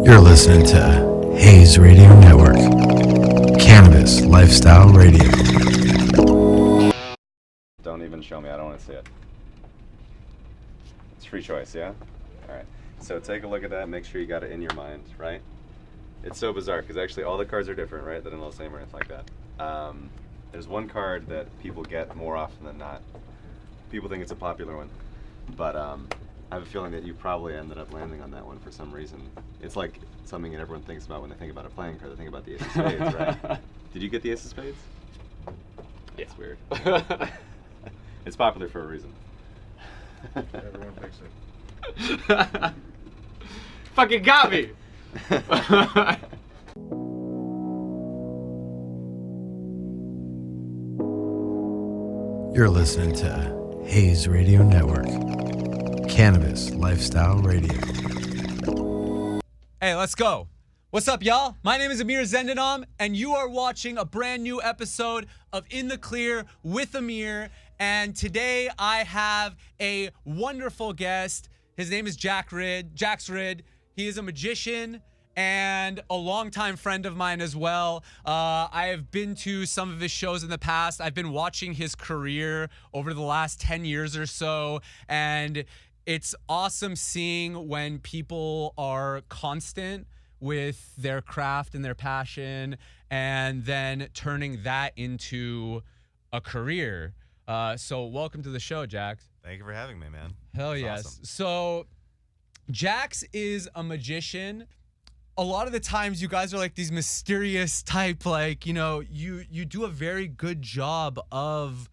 You're listening to Hayes Radio Network, Cannabis Lifestyle Radio. Don't even show me, I don't want to see it. It's free choice, yeah? Alright, so take a look at that, make sure you got it in your mind, right? It's so bizarre, because actually all the cards are different, right? They're not the same or anything like that. There's one card that people get more often than not. People think it's a popular one, but I have a feeling that you probably ended up landing on that one for some reason. It's like something that everyone thinks about when they think about a playing card. They think about the Ace of Spades, right? Did you get the Ace of Spades? Yeah. That's weird. It's popular for a reason. Everyone thinks it. Fucking got me! You're listening to Hayes Radio Network, Cannabis Lifestyle Radio. Hey, let's go. What's up, y'all? My name is Amir Zendenom, and you are watching a brand new episode of In the Clear with Amir. And today I have a wonderful guest. His name is Jax Rid. He is a magician and a longtime friend of mine as well. I have been to some of his shows in the past. I've been watching his career over the last 10 years or so, and it's awesome seeing when people are constant with their craft and their passion and then turning that into a career. So welcome to the show, Jax. Thank you for having me, man. Hell That's yes. awesome. So Jax is a magician. A lot of the times you guys are like these mysterious type, like, you know, you do a very good job of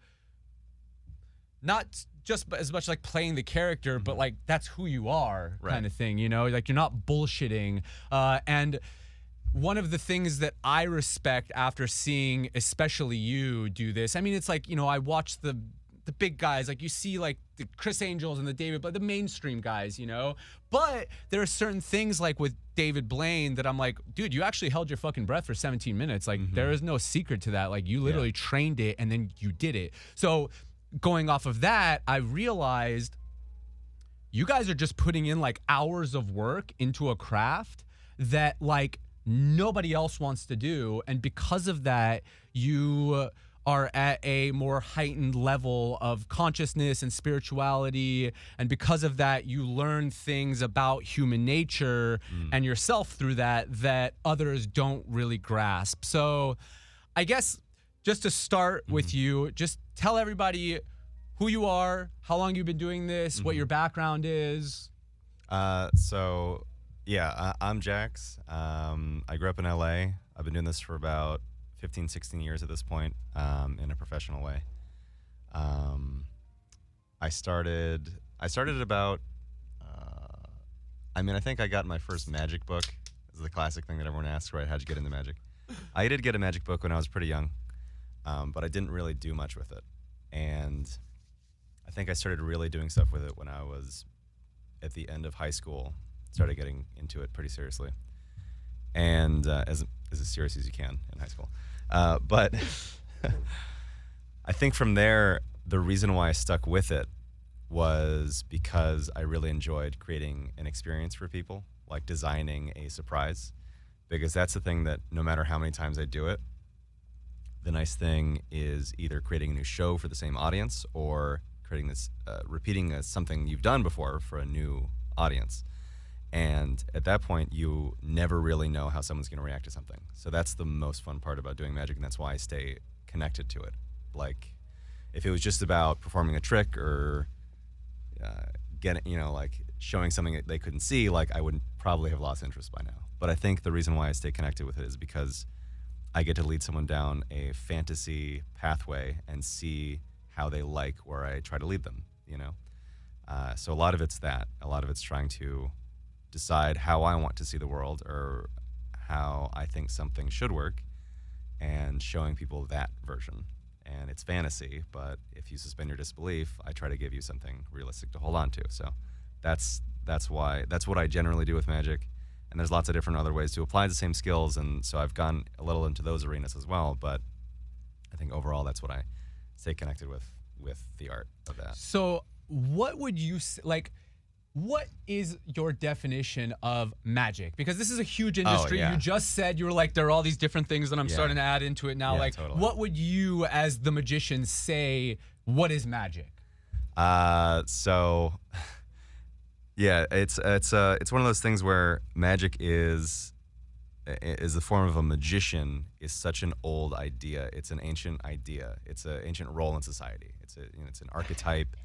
not just as much like playing the character, but like that's who you are, Right. kind of thing, you know, like you're not bullshitting. And one of the things that I respect after seeing especially you do this, I mean, it's like, you know, I watch the big guys, like you see like the Chris Angels and the David, but the mainstream guys, you know, but there are certain things like with David Blaine that I'm like, dude, you actually held your fucking breath for 17 minutes. Like there is no secret to that. Like you literally trained it and then you did it. So going off of that, I realized you guys are just putting in like hours of work into a craft that like nobody else wants to do. And because of that, you are at a more heightened level of consciousness and spirituality. And because of that, you learn things about human nature and yourself through that others don't really grasp. So I guess just to start with you, just tell everybody who you are, how long you've been doing this, what your background is. I'm Jax. I grew up in LA. I've been doing this for about 15, 16 years at this point, in a professional way. I started about, I think I got my first magic book. This is the classic thing that everyone asks, right? How'd you get into magic? I did get a magic book when I was pretty young, but I didn't really do much with it. And I think I started really doing stuff with it when I was at the end of high school, started getting into it pretty seriously. And as serious as you can in high school. But I think from there, the reason why I stuck with it was because I really enjoyed creating an experience for people, like designing a surprise. Because that's the thing that no matter how many times I do it, the nice thing is either creating a new show for the same audience or creating this, repeating something you've done before for a new audience. And at that point, you never really know how someone's going to react to something. So that's the most fun part about doing magic, and that's why I stay connected to it. Like, if it was just about performing a trick or showing something that they couldn't see, like I would probably have lost interest by now. But I think the reason why I stay connected with it is because I get to lead someone down a fantasy pathway and see how they like where I try to lead them, you know? So a lot of it's that. A lot of it's trying to decide how I want to see the world or how I think something should work and showing people that version. And it's fantasy, but if you suspend your disbelief, I try to give you something realistic to hold on to. So that's what I generally do with magic. And there's lots of different other ways to apply the same skills, and so I've gone a little into those arenas as well, but I think overall that's what I stay connected with the art of that. So what would you like? What is your definition of magic? Because this is a huge industry. yeah. You just said you were like, there are all these different things that I'm starting to add into it now. Yeah, like, totally. what would you, as the magician, say? What is magic? So, yeah, it's one of those things where magic is the form of a magician is such an old idea. It's an ancient idea. It's an ancient role in society. It's an archetype.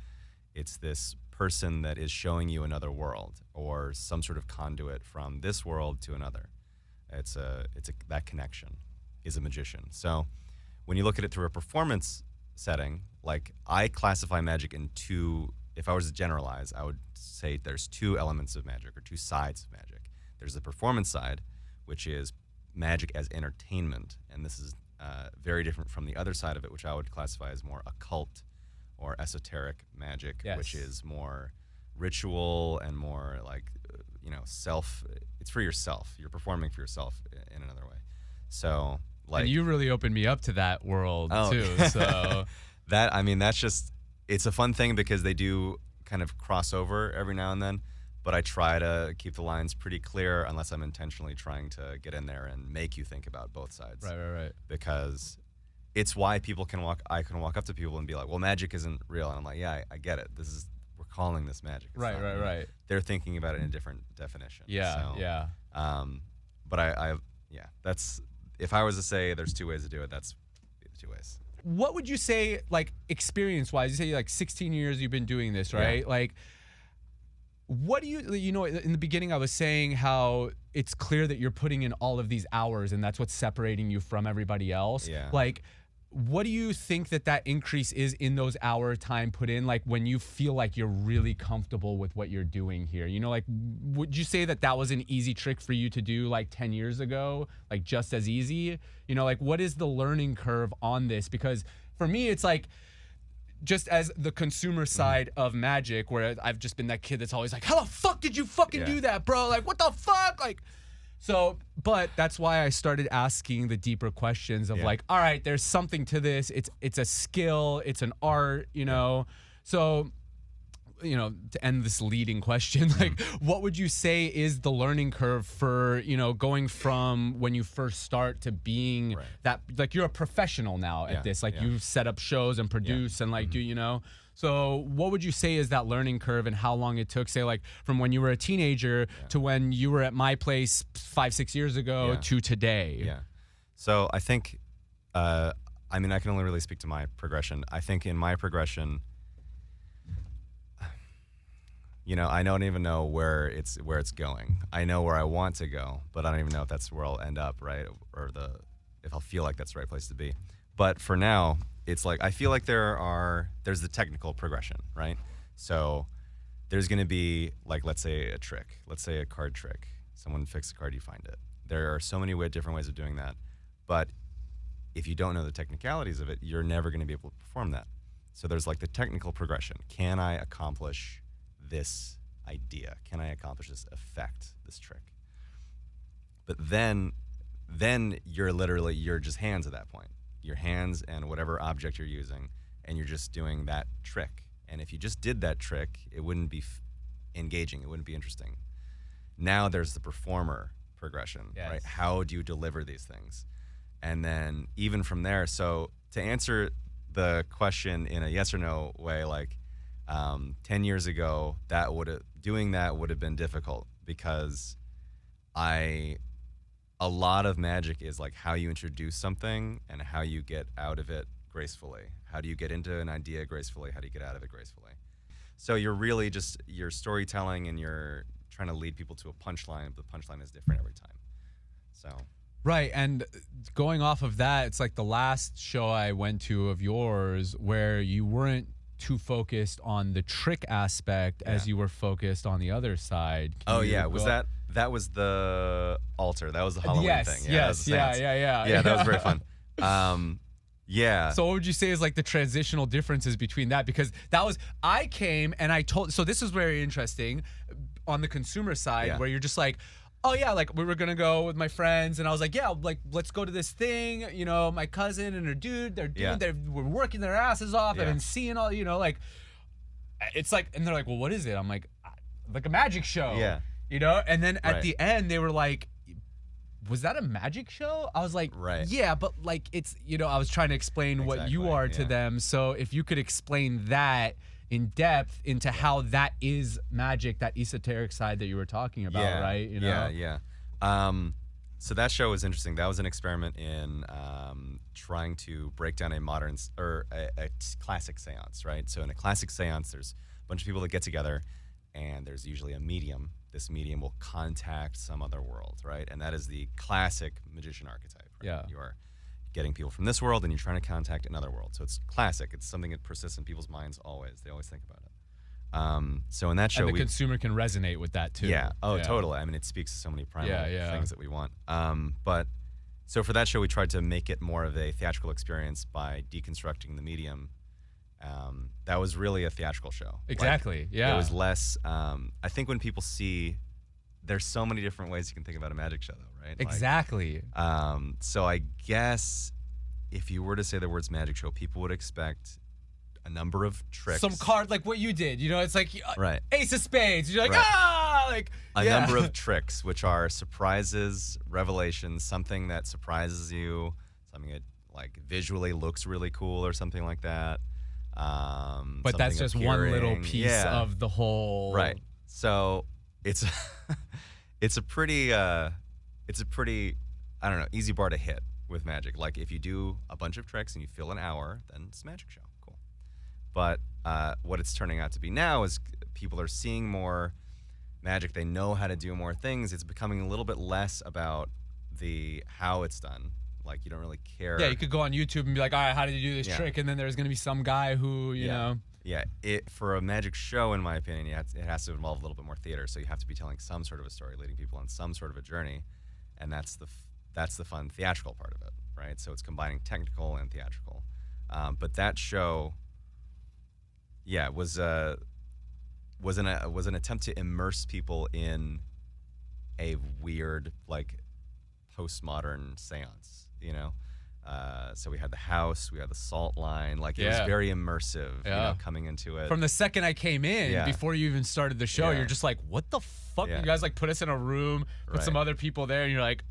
It's this person that is showing you another world or some sort of conduit from this world to another. That connection is a magician. So when you look at it through a performance setting, like I classify magic in two. If I was to generalize, I would say there's two elements of magic or two sides of magic. There's the performance side, which is magic as entertainment, and this is very different from the other side of it, which I would classify as more occult or esoteric magic, which is more ritual and more like self. It's for yourself. You're performing for yourself in another way. So like, And you really opened me up to that world too. So that's just, it's a fun thing because they do kind of cross over every now and then. But I try to keep the lines pretty clear unless I'm intentionally trying to get in there and make you think about both sides. Right. Because it's why I can walk up to people and be like, well, magic isn't real. And I'm like, yeah, I get it. We're calling this magic. It's not, Right. They're thinking about it in a different definition. Yeah. But that's, if I was to say there's two ways to do it, that's the two ways. What would you say, like, experience-wise? You say like 16 years you've been doing this, right? Yeah. Like, what do in the beginning I was saying how it's clear that you're putting in all of these hours and that's what's separating you from everybody else. Yeah. Like, what do you think that increase is in those hour time put in, like when you feel like you're really comfortable with what you're doing here? Like, would you say that was an easy trick for you to do like 10 years ago, like just as easy? Like, what is the learning curve on this? Because for me, it's like, just as the consumer side of magic, where I've just been that kid that's always like, how the fuck did you fucking do that, bro? Like, what the fuck? Like, so, but that's why I started asking the deeper questions of like, all right, there's something to this. It's a skill. It's an art, So, to end this leading question, like, what would you say is the learning curve for, going from when you first start to being that, like, you're a professional now at this, like you set up shows and produce and like do, so what would you say is that learning curve and how long it took, say, like from when you were a teenager to when you were at my place 5-6 years ago to today? Yeah. So I think, I can only really speak to my progression. I think in my progression, I don't even know where it's going. I know where I want to go, but I don't even know if that's where I'll end up, right? Or if I'll feel like that's the right place to be. But for now, it's like I feel like there's the technical progression, right? So there's going to be like, let's say a trick, let's say a card trick. Someone picks a card, you find it. There are so many different ways of doing that, but if you don't know the technicalities of it, you're never going to be able to perform that. So there's like the technical progression. Can I accomplish this idea? Can I accomplish this effect, this trick? But then you're just hands at that point. Your hands and whatever object you're using, and you're just doing that trick. And if you just did that trick, it wouldn't be engaging. It wouldn't be interesting. Now there's the performer progression, right? How do you deliver these things? And then even from there, so to answer the question in a yes or no way, like 10 years ago, doing that would have been difficult because a lot of magic is like how you introduce something and how you get out of it gracefully. How do you get into an idea gracefully? How do you get out of it gracefully? So you're really just, you're storytelling and you're trying to lead people to a punchline, but the punchline is different every time. So. Right, and going off of that, it's like the last show I went to of yours where you weren't too focused on the trick aspect as you were focused on the other side. That was the altar. That was the Halloween thing. Yeah, that was very fun. So what would you say is like the transitional differences between that? Because I came and I told, so this is very interesting on the consumer side where you're just like, oh yeah, like we were gonna go with my friends, and I was like, yeah, like let's go to this thing. My cousin and her dude, they were working their asses off. I've been seeing all, like, it's like, and they're like, well, what is it? I'm like, like a magic show. Yeah. You know, and then at Right. the end they were like, was that a magic show? I was like, Right. yeah, but like it's, you know, I was trying to explain what you Exactly, are to yeah. them. So if you could explain that in depth into how that is magic, that esoteric side that you were talking about, right? You know? Yeah. So that show was interesting. That was an experiment in trying to break down a modern or a classic seance, right? So in a classic seance, there's a bunch of people that get together, and there's usually a medium. This medium will contact some other world, right? And that is the classic magician archetype. Right? Yeah. You are getting people from this world, and you're trying to contact another world. So it's classic. It's something that persists in people's minds always. They always think about it. So in that show, And the consumer can resonate with that too. yeah. Oh, totally. I mean, it speaks to so many primal things that we want. But so for that show, we tried to make it more of a theatrical experience by deconstructing the medium. That was really a theatrical show. Exactly. It was less. I think when people see, there's so many different ways you can think about a magic show, though, right? Exactly. So I guess if you were to say the words magic show, people would expect a number of tricks. Some card like what you did, you know, it's like Right. Ace of Spades. You're like, Right. like a number of tricks, which are surprises, revelations, something that surprises you, something that like visually looks really cool or something like that. But that's just one little appearing. piece of the whole. Right. So it's it's a pretty I don't know, easy bar to hit with magic. Like if you do a bunch of tricks and you fill an hour, then it's a magic show. Cool. But what it's turning out to be now is people are seeing more magic. They know how to do more things. It's becoming a little bit less about the how it's done. Like you don't really care. Yeah, you could go on YouTube and be like, all right, how did you do this Yeah. trick? And then there's gonna be some guy who, you know. Yeah, for a magic show, in my opinion, it has to involve a little bit more theater. So you have to be telling some sort of a story, leading people on some sort of a journey, and that's the fun theatrical part of it, right? So it's combining technical and theatrical. But that show, was an attempt to immerse people in a weird like postmodern seance, you know. So we had the house, we had the salt line, like it was very immersive, you know, coming into it. From the second I came in, before you even started the show, Yeah. you're just like, what the fuck? Yeah. You guys like put us in a room, put some other people there, and you're like,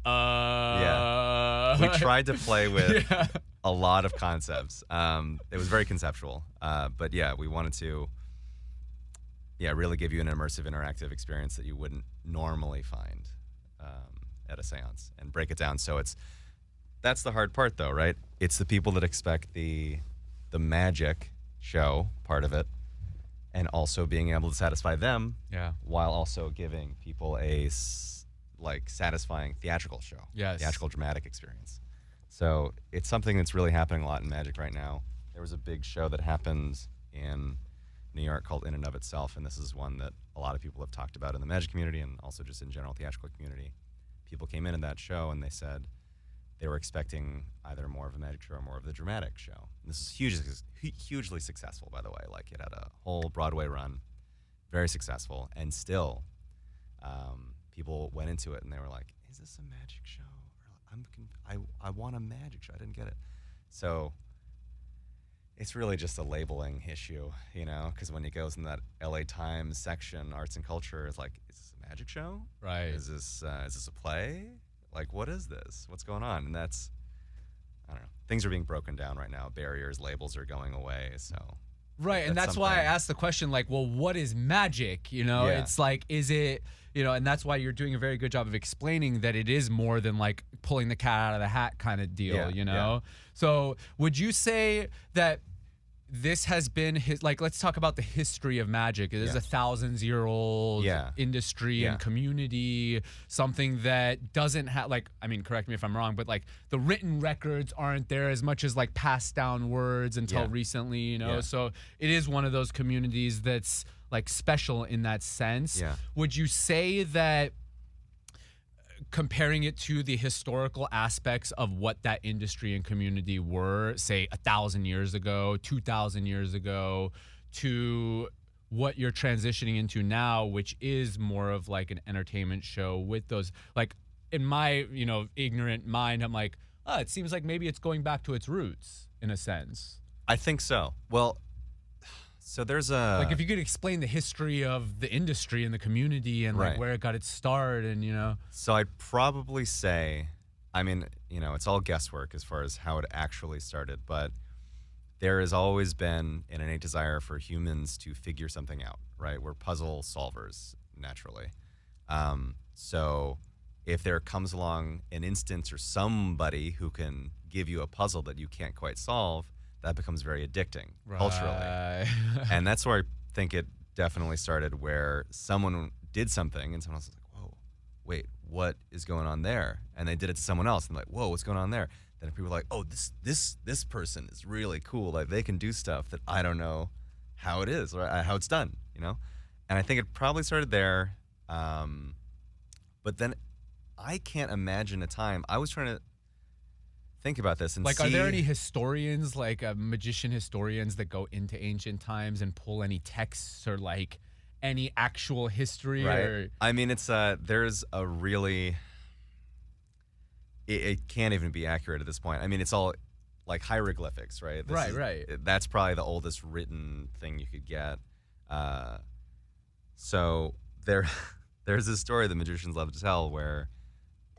We tried to play with Yeah. a lot of concepts. It was very conceptual, but yeah, we wanted to, really give you an immersive, interactive experience that you wouldn't normally find at a seance, and break it down. So that's the hard part, though, right? It's the people that expect the magic show part of it, and also being able to satisfy them, while also giving people a satisfying theatrical show, theatrical dramatic experience. So it's something that's really happening a lot in magic right now. There was a big show that happened in New York called In and of Itself, and this is one that a lot of people have talked about in the magic community and also just in general theatrical community. People came in that show and they said they were expecting either more of a magic show or more of the dramatic show. And this is hugely successful, by the way. Like it had a whole Broadway run, very successful, and still people went into it and they were like, "Is this a magic show? I want a magic show. I didn't get it." So it's really just a labeling issue, you know, because when it goes in that LA Times section, arts and culture, it's like, is this a magic show? Right. Is this a play? Like, what is this? What's going on? And that's, I don't know. Things are being broken down right now. Barriers, labels are going away. So. Right, and that's why I asked the question, like, well, what is magic? You know, it's like, is it, you know, and that's why you're doing a very good job of explaining that it is more than like pulling the cat out of the hat kind of deal, you know? So would you say that this has been like, let's talk about the history of magic. It is a thousands-year-old industry and community, something that doesn't have, like, I mean, correct me if I'm wrong, but like the written records aren't there as much as like passed down words until recently, you know? So it is one of those communities that's like special in that sense. Would you say that comparing it to the historical aspects of what that industry and community were, say 1,000 years ago, 2,000 years ago, to what you're transitioning into now, which is more of like an entertainment show with those, like in my, you know, ignorant mind, I'm like, oh, it seems like maybe it's going back to its roots in a sense. I think so. Well, So there's a Like, if you could explain the history of the industry and the community and like Right. where it got its start, and So I'd probably say, I mean, it's all guesswork as far as how it actually started, but there has always been an innate desire for humans to figure something out, right? We're puzzle solvers naturally. So if there comes along an instance or somebody who can give you a puzzle that you can't quite solve, that becomes very addicting culturally. Right. And that's where I think it definitely started, where someone did something and someone else was like, whoa, wait, what is going on there? And they did it to someone else and like, whoa, what's going on there? Then people were like, oh, this person is really cool. Like, they can do stuff that I don't know how it is or how it's done, And I think it probably started there. But then I can't imagine a time. I was trying to think about this and Like, see. are there any historians, like magician historians, that go into ancient times and pull any texts or like any actual history? Right. Or I mean, it's there's a really. It can't even be accurate at this point. I mean, it's all like hieroglyphics, right? Right. That's probably the oldest written thing you could get. So there's this story that magicians love to tell where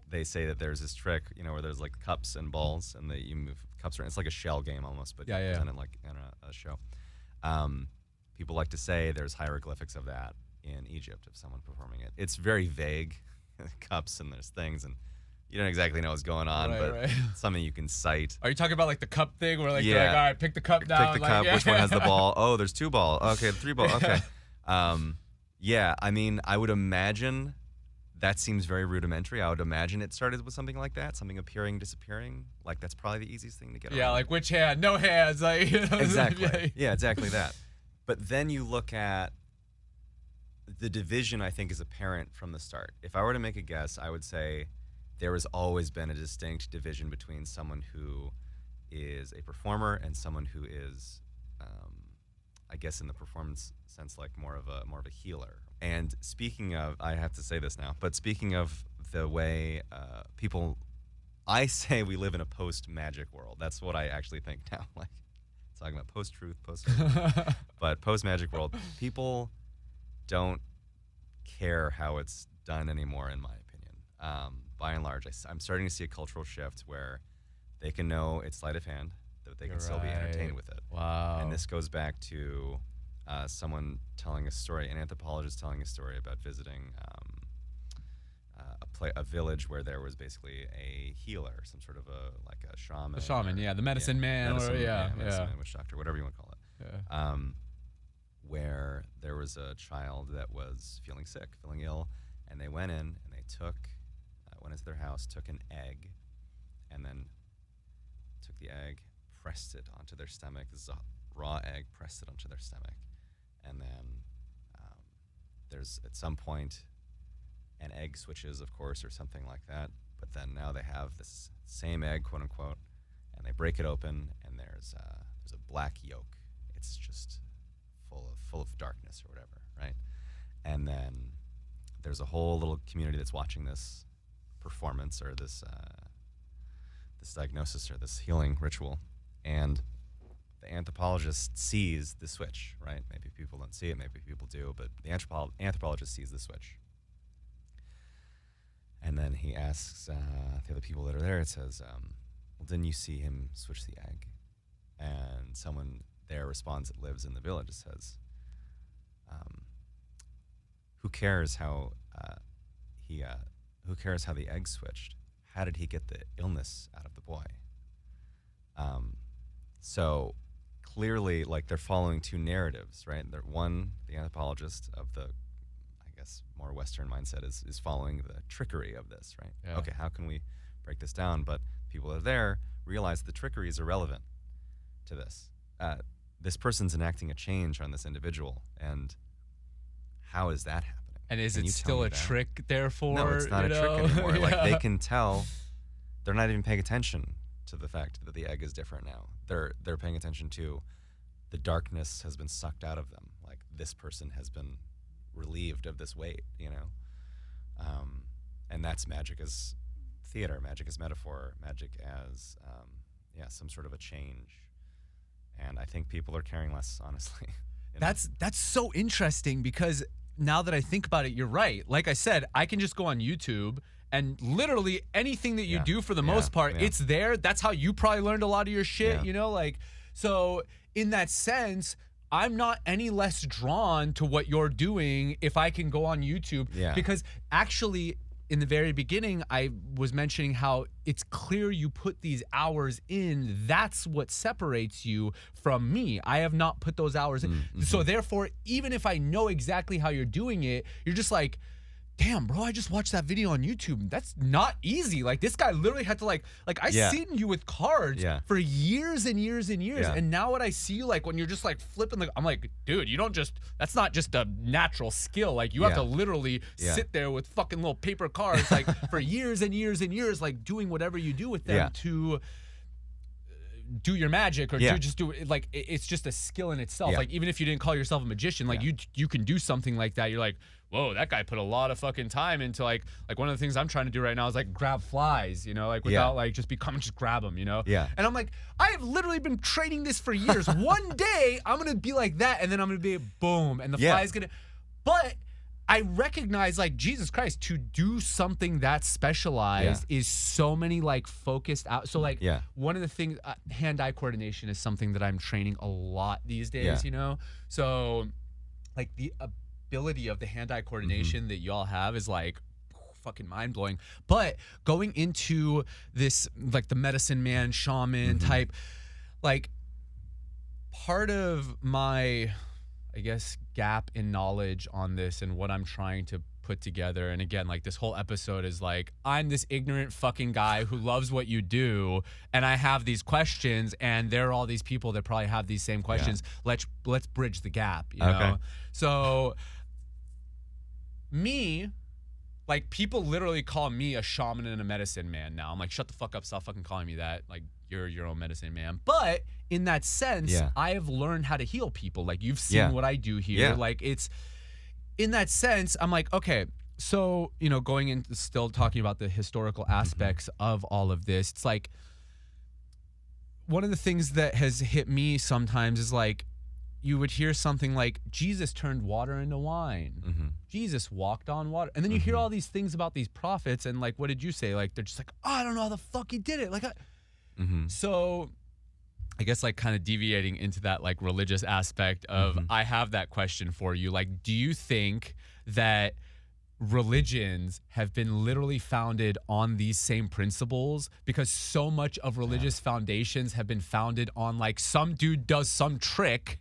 they say that there's this trick, where there's like cups and balls, and you move cups around. It's like a shell game almost, but you present it like in a show. People like to say there's hieroglyphics of that in Egypt of someone performing it. It's very vague, cups and there's things, and you don't exactly know what's going on, but Right. it's something you can cite. are you talking about like the cup thing, where like, Yeah. they're like, all right, pick the cup down. Pick the like, cup. yeah. Which one has the ball? Oh, there's 2 balls. Okay, 3 balls. Okay. Yeah, I mean, I would imagine that seems very rudimentary. I would imagine it started with something like that, something appearing, disappearing. Like, that's probably the easiest thing to get Yeah, around. like which hand? No hands. Like, Exactly. Yeah, exactly that. But then you look at the division, I think, is apparent from the start. If I were to make a guess, I would say there has always been a distinct division between someone who is a performer and someone who is, I guess in the performance sense, like more of a healer. And speaking of, I have to say this now, but speaking of the way people, I say we live in a post-magic world. That's what I actually think now. Like, talking about post-truth, but post-magic world, people don't care how it's done anymore, in my opinion. By and large, I'm starting to see a cultural shift where they can know it's sleight of hand, that they can still be entertained with it. Wow. And this goes back to someone telling a story, an anthropologist telling a story about visiting a village where there was basically a healer, some sort of a shaman. The shaman, the medicine man, medicine, or medicine man, witch doctor, whatever you want to call it. Yeah. Where there was a child that was feeling sick, feeling ill, and they went in and they went into their house, took an egg, and then took the egg, pressed it onto their stomach. This is a raw egg, pressed it onto their stomach, and then there's at some point an egg switches, of course, or something like that. But then now they have this same egg, quote unquote, and they break it open, and there's a black yolk. It's just full of darkness or whatever, right? And then there's a whole little community that's watching this performance or this diagnosis or this healing ritual, and the anthropologist sees the switch, right? Maybe people don't see it, maybe people do, but the anthropologist sees the switch. And then he asks the other people that are there, it says, well, didn't you see him switch the egg? And someone there responds that lives in the village. It says, who cares how the egg switched? How did he get the illness out of the boy? So clearly, like, they're following 2 narratives, right? One, the anthropologist of the, I guess, more Western mindset is following the trickery of this, right? Yeah. Okay, how can we break this down? But people that are there realize the trickery is irrelevant to this. This person's enacting a change on this individual, and how is that happening? And is Can it you tell still me a that? trick, therefore? No, it's not a trick anymore. Yeah. Like, they can tell. They're not even paying attention to the fact that the egg is different now. They're paying attention to the darkness has been sucked out of them. Like, this person has been relieved of this weight, and that's magic as theater, magic as metaphor, magic as some sort of a change. And I think people are caring less, honestly. you know? That's so interesting because now that I think about it, you're right. Like I said, I can just go on YouTube and literally anything that you Yeah. do for the Yeah. most part, Yeah. it's there. That's how you probably learned a lot of your shit, Yeah. you know? Like, so in that sense, I'm not any less drawn to what you're doing if I can go on YouTube. Yeah. Because actually, in the very beginning, I was mentioning how it's clear you put these hours in. That's what separates you from me. I have not put those hours in. So therefore, even if I know exactly how you're doing it, you're just like, damn, bro, I just watched that video on YouTube. That's not easy. Like, this guy literally had to like I Yeah. seen you with cards Yeah. for years and years and years. Yeah. And now what I see you like when you're just like flipping the, I'm like, dude, you don't just, that's not just a natural skill. Like, you have to Yeah. literally Yeah. sit there with fucking little paper cards, like for years and years and years, like doing whatever you do with them Yeah. to do your magic or Yeah. do it. Like, it's just a skill in itself. Yeah. Like, even if you didn't call yourself a magician, like you can do something like that. You're like, whoa, that guy put a lot of fucking time into like one of the things I'm trying to do right now is like grab flies, you know, like without like just just grab them, you know? Yeah. And I'm like, I have literally been training this for years. One day I'm going to be like that. And then I'm going to be boom. And the Yeah. fly's going to, but I recognize like Jesus Christ, to do something that specialized is so many like focused out. So like one of the things, hand-eye coordination is something that I'm training a lot these days, you know? So like the ability of the hand-eye coordination that y'all have is like fucking mind-blowing. But going into this like the medicine man, shaman type, like part of my, I guess, gap in knowledge on this and what I'm trying to put together, and again, like this whole episode is like, I'm this ignorant fucking guy who loves what you do, and I have these questions, and there are all these people that probably have these same questions. Let's bridge the gap, you know? So me, like, people literally call me a shaman and a medicine man now. I'm like, shut the fuck up, stop fucking calling me that. Like, you're your own medicine man. But in that sense, I have learned how to heal people. Like, you've seen what I do here. Like, it's in that sense, I'm like, okay, so, you know, going into still talking about the historical aspects of all of this, it's like, one of the things that has hit me sometimes is like, you would hear something like, Jesus turned water into wine. Jesus walked on water. And then you hear all these things about these prophets, and like, what did you say? Like, they're just like, oh, I don't know how the fuck he did it. Like, so I guess like kind of deviating into that like religious aspect of, I have that question for you. Like, do you think that religions have been literally founded on these same principles? Because so much of religious foundations have been founded on like some dude does some trick.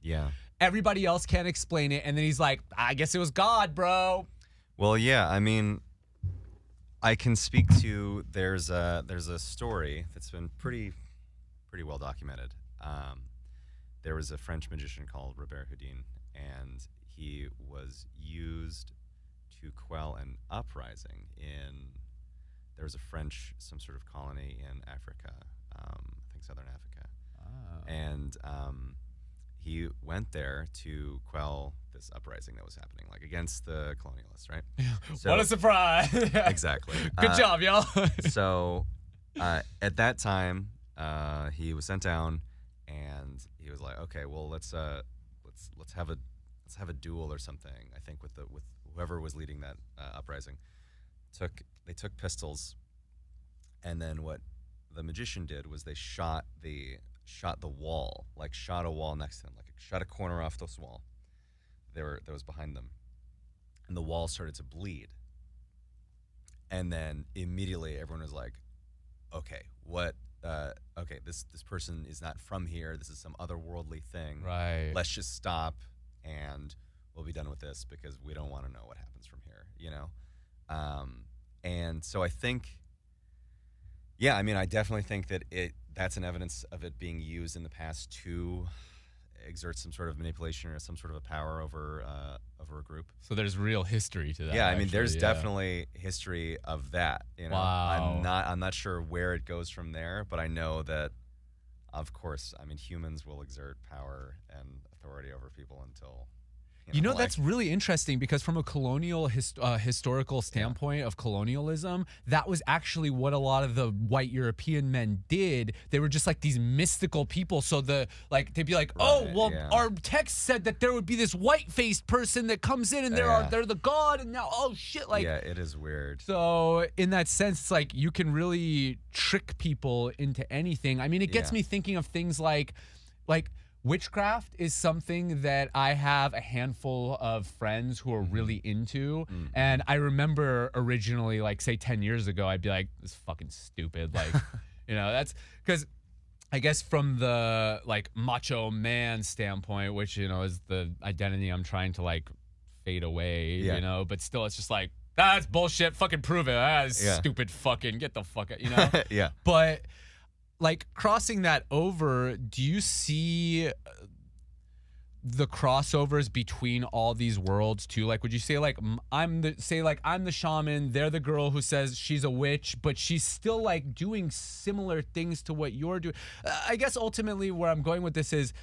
Everybody else can't explain it. And then he's like, I guess it was God, bro. Well, yeah, I mean, I can speak to, there's a story that's been pretty well documented. There was a French magician called Robert Houdin, and he was used to quell an uprising there was a French, some sort of colony in Africa, I think southern Africa. And he went there to quell this uprising that was happening, like against the colonialists, right? So, what a surprise. Exactly. Good job, y'all. So at that time, he was sent down, and he was like, okay, well, let's have a duel or something. I think with whoever was leading that uprising. They took pistols, and then what the magician did was they shot the wall, like shot a wall next to them, like shot a corner off this wall that was behind them, and the wall started to bleed. And then immediately everyone was like, okay, this person is not from here. This is some otherworldly thing. Right. Let's just stop and we'll be done with this because we don't want to know what happens from here, you know? And so I think, I mean, I definitely think that that's an evidence of it being used in the past to exert some sort of manipulation or some sort of a power over a group. So there's real history to that. Yeah, I mean, there's definitely history of that. You know, Wow. I'm not sure where it goes from there, but I know that, of course, I mean, humans will exert power and authority over people until, You know, like- that's really interesting because from a colonial historical standpoint of colonialism, that was actually what a lot of the white European men did. They were just like these mystical people. So they'd be like, oh, Right, well, yeah. our text said that there would be this white-faced person that comes in and they're the god, and now, oh shit, like. yeah, it is weird. So in that sense, it's like you can really trick people into anything. I mean, it gets Yeah. me thinking of things like witchcraft is something that I have a handful of friends who are really into. And I remember originally, like say 10 years ago, I'd be like, this is fucking stupid. Like, that's because I guess from the like macho man standpoint, which, is the identity I'm trying to like fade away, Yeah. but still it's just like, that's bullshit. Fucking prove it. That's Yeah. stupid fucking get the fuck out, Yeah. But like crossing that over, do you see the crossovers between all these worlds too? Like, would you say like I'm the shaman, they're the girl who says she's a witch, but she's still like doing similar things to what you're doing? I guess ultimately where I'm going with this is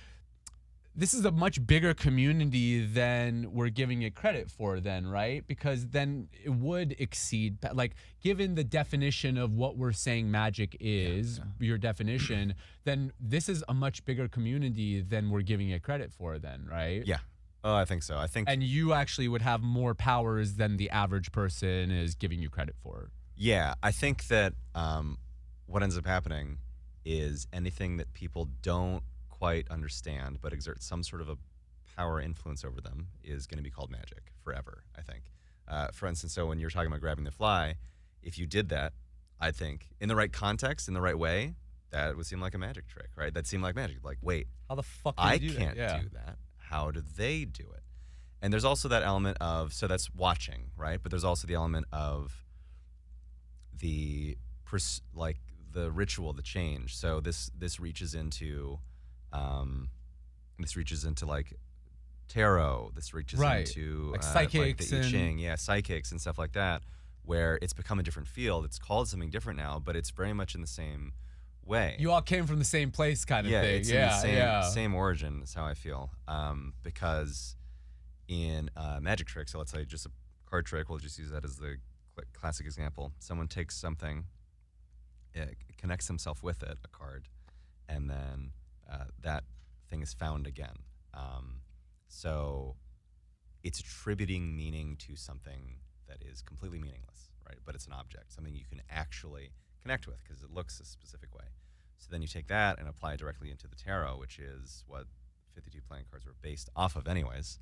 a much bigger community than we're giving it credit for then, right? Because then it would exceed, like, given the definition of what we're saying magic is, your definition, then this is a much bigger community than we're giving it credit for then, right? Yeah. Oh, I think so. I think. And you actually would have more powers than the average person is giving you credit for. Yeah, I think that what ends up happening is anything that people don't quite understand but exert some sort of a power influence over them is going to be called magic forever, I think. For instance, so when you're talking about grabbing the fly, if you did that, I think in the right context, in the right way, that would seem like a magic trick, right? That seemed like magic. Like, wait, How the fuck do I you do can't that? do that. How do they do it? And there's also that element of, so that's watching, right? But there's also the element of the ritual, the change. So this reaches into like tarot. This reaches Right. into Like like psychics the I and- Ching, psychics and stuff like that, where it's become a different field. It's called something different now, but it's very much in the same way. You all came from the same place kind of thing. It's in the same origin is how I feel. Because in magic tricks, so let's say just a card trick, we'll just use that as the classic example. Someone takes something, connects himself with it, a card, and then that thing is found again. So it's attributing meaning to something that is completely meaningless, right? But it's an object, something you can actually connect with because it looks a specific way. So then you take that and apply it directly into the tarot, which is what 52 playing cards were based off of anyways.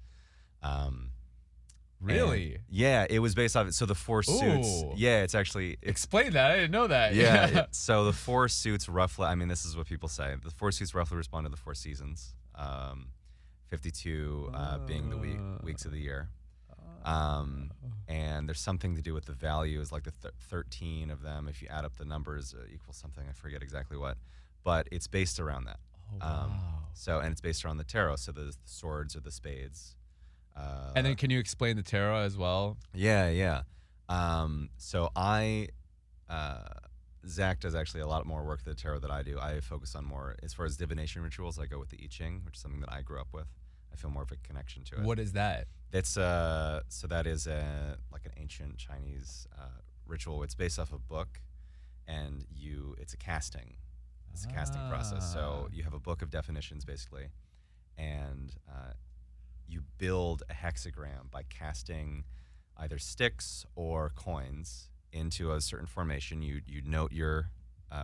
Really? Yeah, it was based off it. So the four suits. Ooh. Yeah, it's actually Explain that. I didn't know that. yeah. So the four suits roughly, I mean, this is what people say. The four suits roughly respond to the four seasons. 52 being the weeks of the year. And there's something to do with the values, like the 13 of them. If you add up the numbers, equals something. I forget exactly what. But it's based around that. Oh, wow. And it's based around the tarot. So the swords or the spades. And then can you explain the tarot as well? Yeah. So Zach does actually a lot more work with the tarot than I do. I focus on more, as far as divination rituals, I go with the I Ching, which is something that I grew up with. I feel more of a connection to it. What is that? That's so that is like an ancient Chinese ritual. It's based off a book, and it's a casting. It's a casting process. So you have a book of definitions basically, and you build a hexagram by casting either sticks or coins into a certain formation. You note your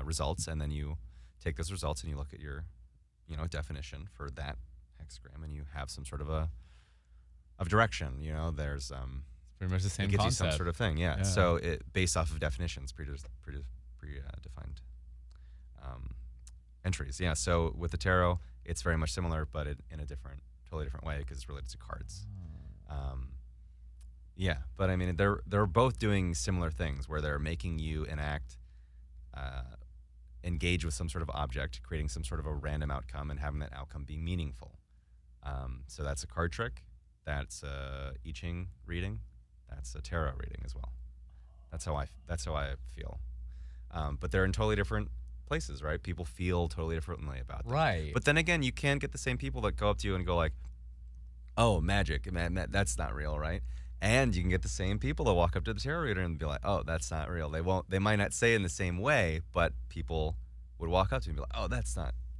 results, and then you take those results and you look at your definition for that hexagram, and you have some sort of direction. There's Pretty much the same it gives concept. you some sort of thing. Yeah. So it based off of definitions, predefined entries. Yeah. So with the tarot, it's very much similar, but in a totally different way because it's related to cards. Yeah, but I mean, they're both doing similar things where they're making you engage with some sort of object, creating some sort of a random outcome, and having that outcome be meaningful. So that's a card trick. That's a I Ching reading. That's a tarot reading as well. That's how I feel. But they're in totally different places, right? People feel totally differently about them. Right. But then again, you can get the same people that go up to you and go like, oh, magic, that's not real, right? And you can get the same people that walk up to the tarot reader and be like, oh, that's not real. They might not say it in the same way, but people would walk up to you and be like, oh,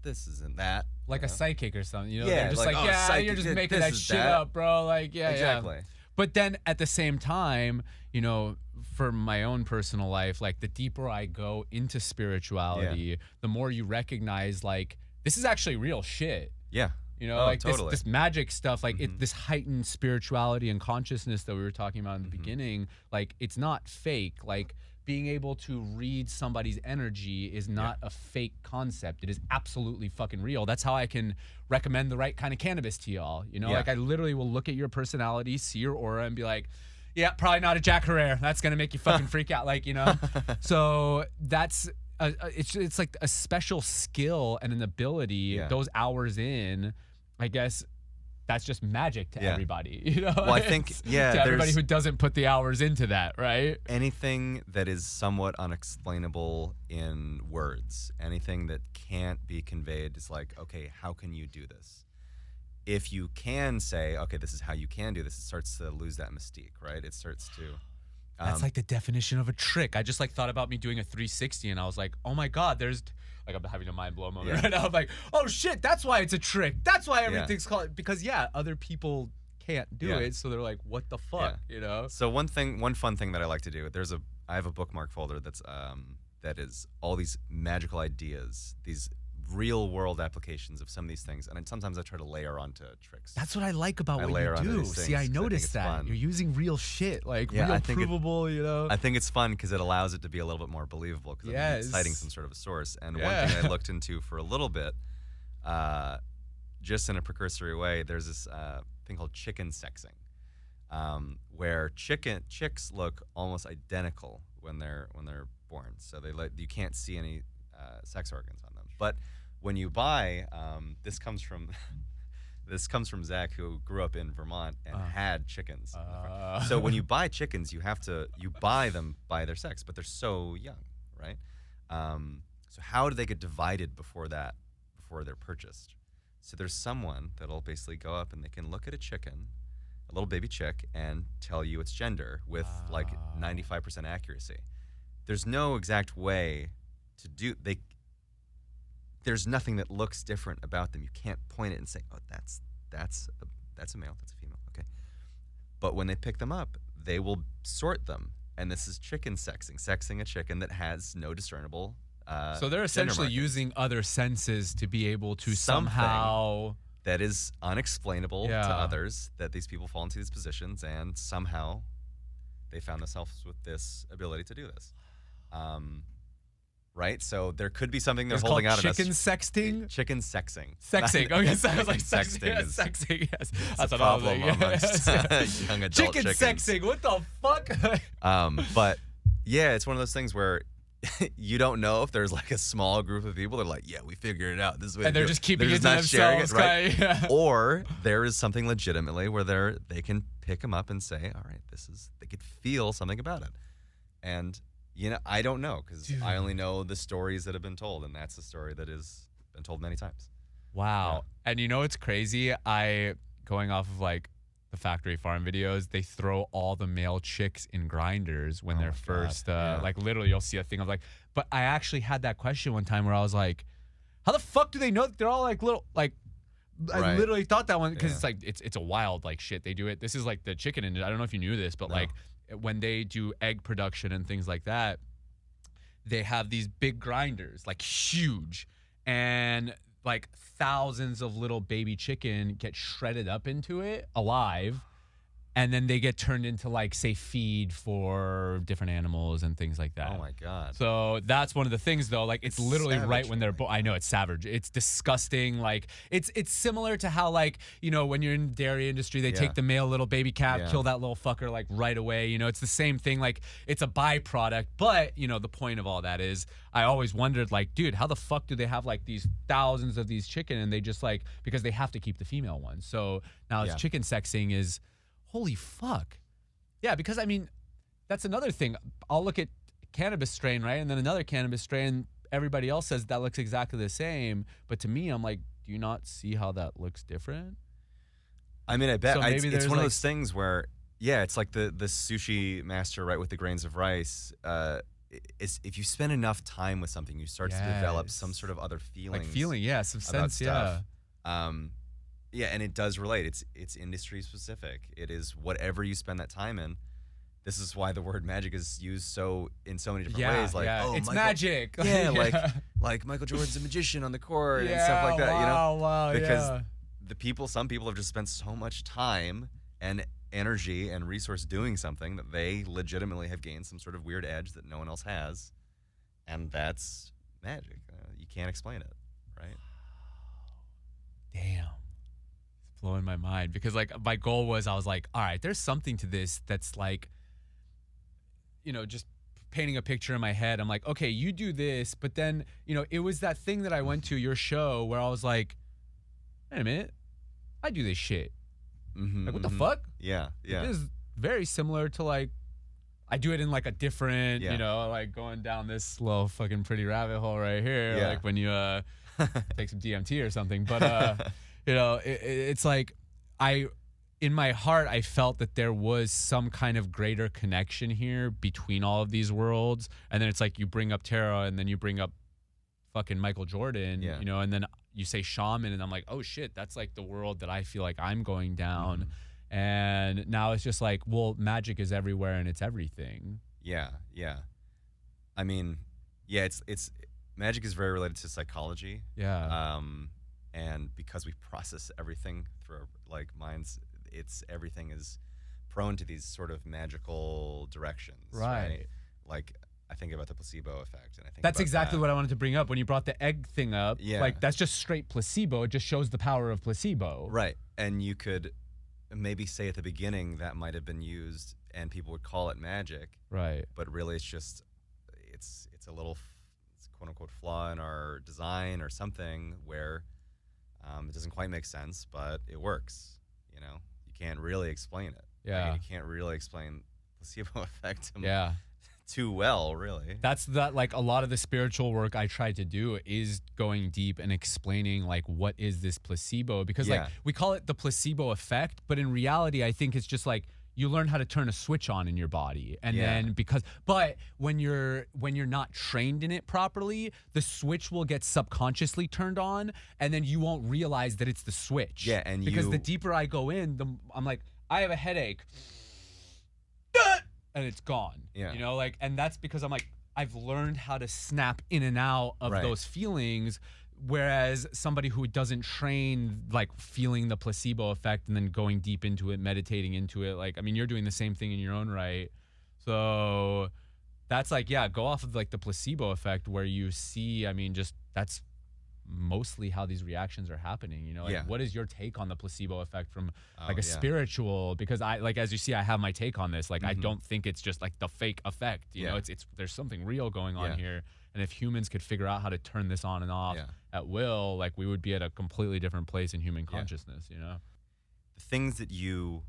this isn't that. Like a psychic or something, you know? Yeah, They're just like, like, oh, yeah, psychic, you're just this making that is shit that. up, bro. Like, yeah, Exactly. yeah. But then at the same time, you know, for my own personal life, like the deeper I go into spirituality, the more you recognize, like, this is actually real shit. Yeah. You know, Oh, like totally. this magic stuff, like this heightened spirituality and consciousness that we were talking about in the beginning, like it's not fake. Like being able to read somebody's energy is not a fake concept. It is absolutely fucking real. That's how I can recommend the right kind of cannabis to y'all. You know, like I literally will look at your personality, see your aura, and be like, yeah, probably not a Jack Herrera. That's gonna make you fucking freak out. Like, you know, so that's. It's like a special skill and an ability. Those hours in, I guess, that's just magic to everybody. You know, well, I think to everybody who doesn't put the hours into that, right? Anything that is somewhat unexplainable in words, anything that can't be conveyed is like, okay, how can you do this? If you can say, okay, this is how you can do this, it starts to lose that mystique, right? It starts to. That's like the definition of a trick. I just like thought about me doing a 360 and I was like, oh my God, there's like, I'm having a mind blow moment right now. I'm like, oh shit, that's why it's a trick. That's why everything's called, because other people can't do it. So they're like, what the fuck, you know? So one fun thing that I like to do, I have a bookmark folder that's, that is all these magical ideas, these real world applications of some of these things, and sometimes I try to layer onto tricks. That's what I like about what you do. See, I noticed that you're using real shit, like real provable, you know. I think it's fun because it allows it to be a little bit more believable because I'm citing some sort of a source. And one thing I looked into for a little bit, just in a precursory way, there's this thing called chicken sexing, where chicks look almost identical when they're born, so you can't see any sex organs on them, but when you buy, this comes from Zach, who grew up in Vermont and had chickens. So when you buy chickens, you buy them by their sex, but they're so young, right? So how do they get divided before they're purchased? So there's someone that'll basically go up and they can look at a little baby chick, and tell you its gender with like 95% accuracy. There's no exact way to do. There's nothing that looks different about them. You can't point it and say, oh, that's a male, that's a female, okay. But when they pick them up, they will sort them, and this is chicken sexing a chicken that has no discernible. So they're essentially using other senses to be able to somehow. That is unexplainable to others, that these people fall into these positions, and somehow they found themselves with this ability to do this. Right, so there could be something they're holding out of us. Chicken sexting? Chicken sexing. Sexing. Okay, so I was like sexting. Sexting. Yes, that's a problem amongst young adult chicken chickens. Sexing. What the fuck? But yeah, it's one of those things where you don't know if there's like a small group of people that are like, yeah, we figured it out. This way, and they're just keeping it to not sharing themselves, it, right? Yeah. Or there is something legitimately where they can pick them up and say, all right, they could feel something about it, and. You know, I don't know because I only know the stories that have been told, and that's the story that has been told many times. Wow. Yeah. And you know what's crazy? Going off of like the factory farm videos, they throw all the male chicks in grinders when they're first, like literally you'll see a thing of like, but I actually had that question one time where I was like, how the fuck do they know that they're all like little, like, I literally thought that one because it's like, it's a wild like shit. They do it. This is like the chicken industry. I don't know if you knew this, but like, when they do egg production and things like that, they have these big grinders, like huge, and like thousands of little baby chicken get shredded up into it alive, and then they get turned into like, say, feed for different animals and things like that. Oh my God. So that's one of the things though, like it's literally savage, right when they're I know it's savage. It's disgusting. Like it's similar to how like, you know, when you're in the dairy industry, they take the male little baby calf, kill that little fucker like right away. You know, it's the same thing. Like it's a byproduct, but you know, the point of all that is I always wondered like, dude, how the fuck do they have like these thousands of these chicken and they just like, because they have to keep the female ones. So now it's chicken sexing is holy fuck. Yeah, because I mean, that's another thing. I'll look at cannabis strain, right? And then another cannabis strain, everybody else says that looks exactly the same. But to me, I'm like, do you not see how that looks different? I mean, I bet So maybe it's there's one of like- those things where, yeah, it's like the sushi master, right, with the grains of rice. Is if you spend enough time with something, you start to develop some Yes. sort of other feelings. Like feeling, yeah, some about sense, yeah. stuff. Yeah, and it does relate. It's industry specific. It is whatever you spend that time in. This is why the word magic is used in so many different ways. Like, yeah. oh, It's Michael, magic. Yeah, like Michael Jordan's a magician on the court and stuff like that. Wow, because some people have just spent so much time and energy and resource doing something that they legitimately have gained some sort of weird edge that no one else has, and that's magic. You can't explain it, right? Damn. It's blowing my mind because like my goal was I was like, all right, there's something to this that's like, just painting a picture in my head. I'm like, okay, you do this, but then, it was that thing that I went to your show where I was like, wait a minute, I do this shit. Mm-hmm, Like, what the fuck? Yeah. It is very similar to like, I do it in like a different, like going down this little fucking pretty rabbit hole right here. Yeah. Like when you take some DMT or something. But, it's like in my heart, I felt that there was some kind of greater connection here between all of these worlds. And then it's like you bring up tarot and then you bring up fucking Michael Jordan, and then you say shaman and I'm like, oh shit, that's like the world that I feel like I'm going down. And now it's just like, well, magic is everywhere and it's everything. Yeah. I mean, yeah, it's magic is very related to psychology. Yeah. And because we process everything through our like minds, everything is prone to these sort of magical directions. Right. Like I think about the placebo effect, and I think That's about exactly that. what I wanted to bring up when you brought the egg thing up. Yeah. Like that's just straight placebo. It just shows the power of placebo. Right. And you could maybe say at the beginning that might have been used and people would call it magic. Right. But really it's a little quote unquote flaw in our design or something where it doesn't quite make sense, but it works. You can't really explain it. Yeah. Like, you can't really explain placebo effect Yeah. too well, really. That's like a lot of the spiritual work I try to do is going deep and explaining like what is this placebo, because like we call it the placebo effect, but in reality I think it's just like you learn how to turn a switch on in your body, and then but when you're not trained in it properly, the switch will get subconsciously turned on and then you won't realize that it's the switch. Yeah, and because the deeper I go in, I'm like, I have a headache. And it's gone. Yeah. And that's because I'm like, I've learned how to snap in and out of those feelings. Whereas somebody who doesn't train, like feeling the placebo effect and then going deep into it, meditating into it, like, I mean, you're doing the same thing in your own right. So that's like, go off of like the placebo effect where you see, I mean, just that's mostly how these reactions are happening, what is your take on the placebo effect from like a spiritual, because I, like, as you see, I have my take on this, like I don't think it's just like the fake effect, you know, it's there's something real going on here, and if humans could figure out how to turn this on and off at will, like we would be at a completely different place in human consciousness. The things that you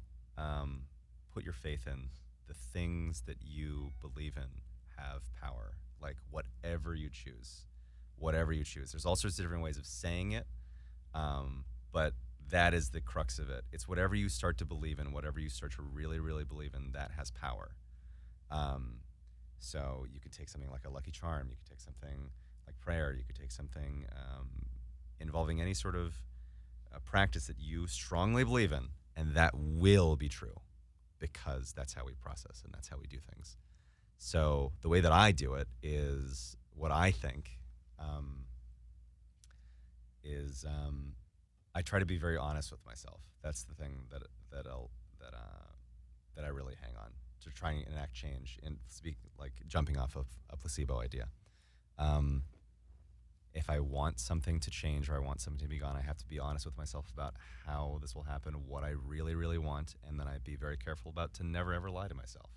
put your faith in, the things that you believe in have power, like whatever you choose. There's all sorts of different ways of saying it, but that is the crux of it. It's whatever you start to believe in, whatever you start to really, really believe in, that has power. So you could take something like a lucky charm, you could take something like prayer, you could take something involving any sort of practice that you strongly believe in, and that will be true because that's how we process and that's how we do things. So the way that I do it is what I think I try to be very honest with myself. That's the thing that I really hang on to, try and enact change and speak, like jumping off of a placebo idea. If I want something to change or I want something to be gone, I have to be honest with myself about how this will happen, what I really, really want, and then I'd be very careful about to never ever lie to myself.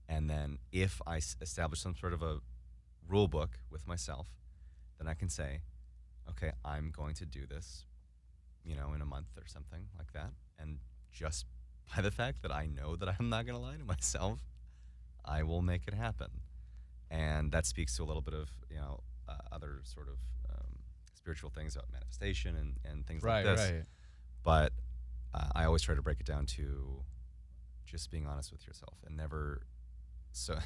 And then if I establish some sort of a rule book with myself, then I can say, okay, I'm going to do this, in a month or something like that. And just by the fact that I know that I'm not going to lie to myself, I will make it happen. And that speaks to a little bit of, other sort of spiritual things about manifestation and things like this. Right. But I always try to break it down to just being honest with yourself and never. So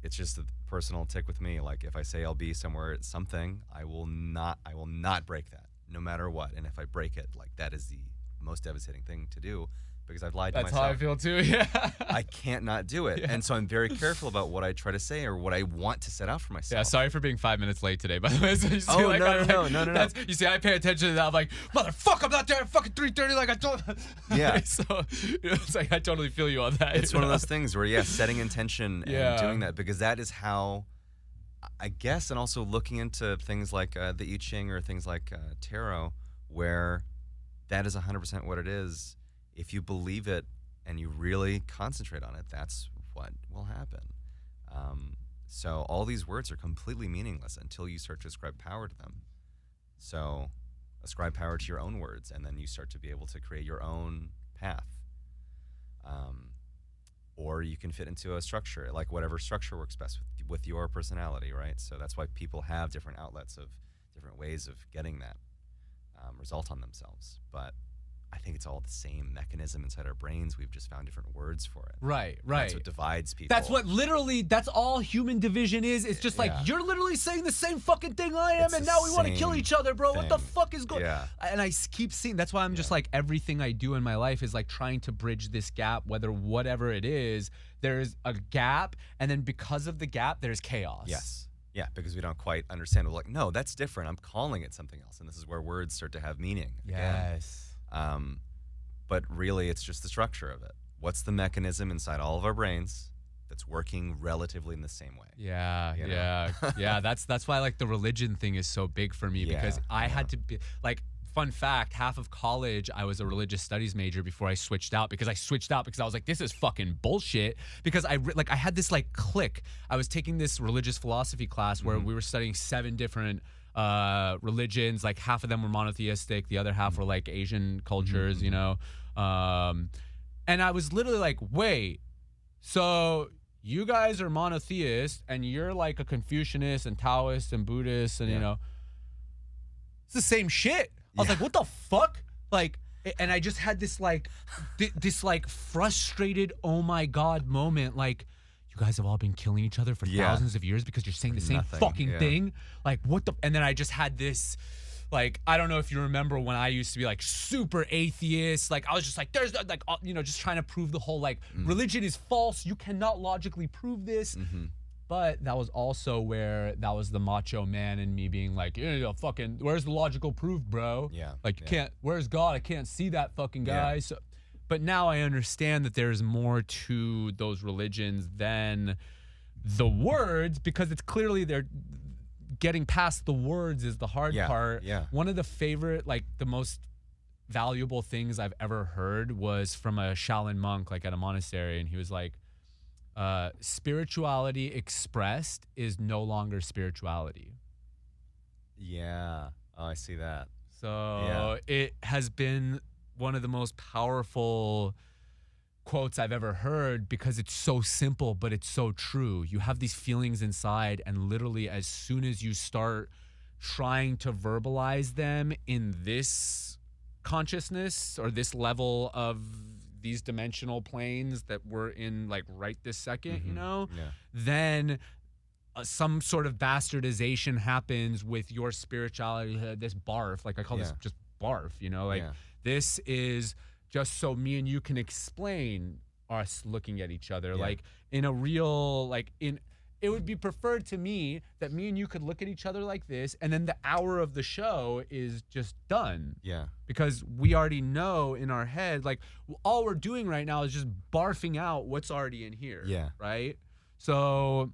it's just a personal tick with me. Like if I say I'll be somewhere at something, I will not break that, no matter what. And if I break it, like that is the most devastating thing to do, because I've lied to myself. That's how I feel too. Yeah. I can't not do it. Yeah. And so I'm very careful about what I try to say or what I want to set out for myself. Yeah, sorry for being 5 minutes late today, by the way. So you see, Oh, like, no. You see, I pay attention to that. I'm like, motherfucker, I'm not there at fucking 3:30 like I told. Yeah. So it's like, I totally feel you on that. It's one of those things where, setting intention and doing that, because that is how, I guess, and also looking into things like the I Ching or things like tarot, where that is 100% what it is. If you believe it and you really concentrate on it, that's what will happen. So all these words are completely meaningless until you start to ascribe power to them. So ascribe power to your own words, and then you start to be able to create your own path. Or you can fit into a structure, like whatever structure works best with your personality, right? So that's why people have different outlets of different ways of getting that result on themselves. But I think it's all the same mechanism inside our brains. We've just found different words for it. Right. That's what divides people. That's all human division is. It's just like, you're literally saying the same fucking thing I am, and now we want to kill each other, bro. What the fuck is going on? Yeah. And I keep seeing, that's why I'm just like, everything I do in my life is like trying to bridge this gap, whatever it is, there's a gap, and then because of the gap, there's chaos. Yes. Yeah, because we don't quite understand. We're like, no, that's different. I'm calling it something else. And this is where words start to have meaning. Yes. Again. But really, it's just the structure of it. What's the mechanism inside all of our brains that's working relatively in the same way? Yeah. That's why like the religion thing is so big for me, because I had to be like, fun fact, half of college I was a religious studies major before I switched out, because I was like, this is fucking bullshit, because I had this like click. I was taking this religious philosophy class where we were studying 7 different religions, like half of them were monotheistic, the other half were like Asian cultures, you know, and I was literally like, wait, so you guys are monotheist and you're like a Confucianist and Taoist and Buddhist, and you know, it's the same shit. I was like, what the fuck? Like, and I just had this like this like frustrated, oh my god moment, like, you guys have all been killing each other for thousands of years because you're saying the same fucking thing. Like, what the? And then I just had this, like, I don't know if you remember when I used to be like super atheist. Like, I was just like, there's like, you know, just trying to prove the whole like religion is false. You cannot logically prove this. But that was also where that was the macho man in me being like, fucking, where's the logical proof, bro? Yeah. Like, you can't, where's God? I can't see that fucking guy. So. But now I understand that there's more to those religions than the words, because it's clearly they're getting past the words is the hard part. Yeah. One of the favorite, like the most valuable things I've ever heard was from a Shaolin monk, like at a monastery. And he was like, spirituality expressed is no longer spirituality. Yeah. Oh, I see that. So it has been one of the most powerful quotes I've ever heard, because it's so simple, but it's so true. You have these feelings inside, and literally as soon as you start trying to verbalize them in this consciousness or this level of these dimensional planes that we're in, like right this second, you know, then some sort of bastardization happens with your spirituality, this barf, like I call this just barf, you know, like this is just so me and you can explain us looking at each other, like in a real, like it would be preferred to me that me and you could look at each other like this, and then the hour of the show is just done. Yeah. Because we already know in our head, like all we're doing right now is just barfing out what's already in here. Yeah. Right? So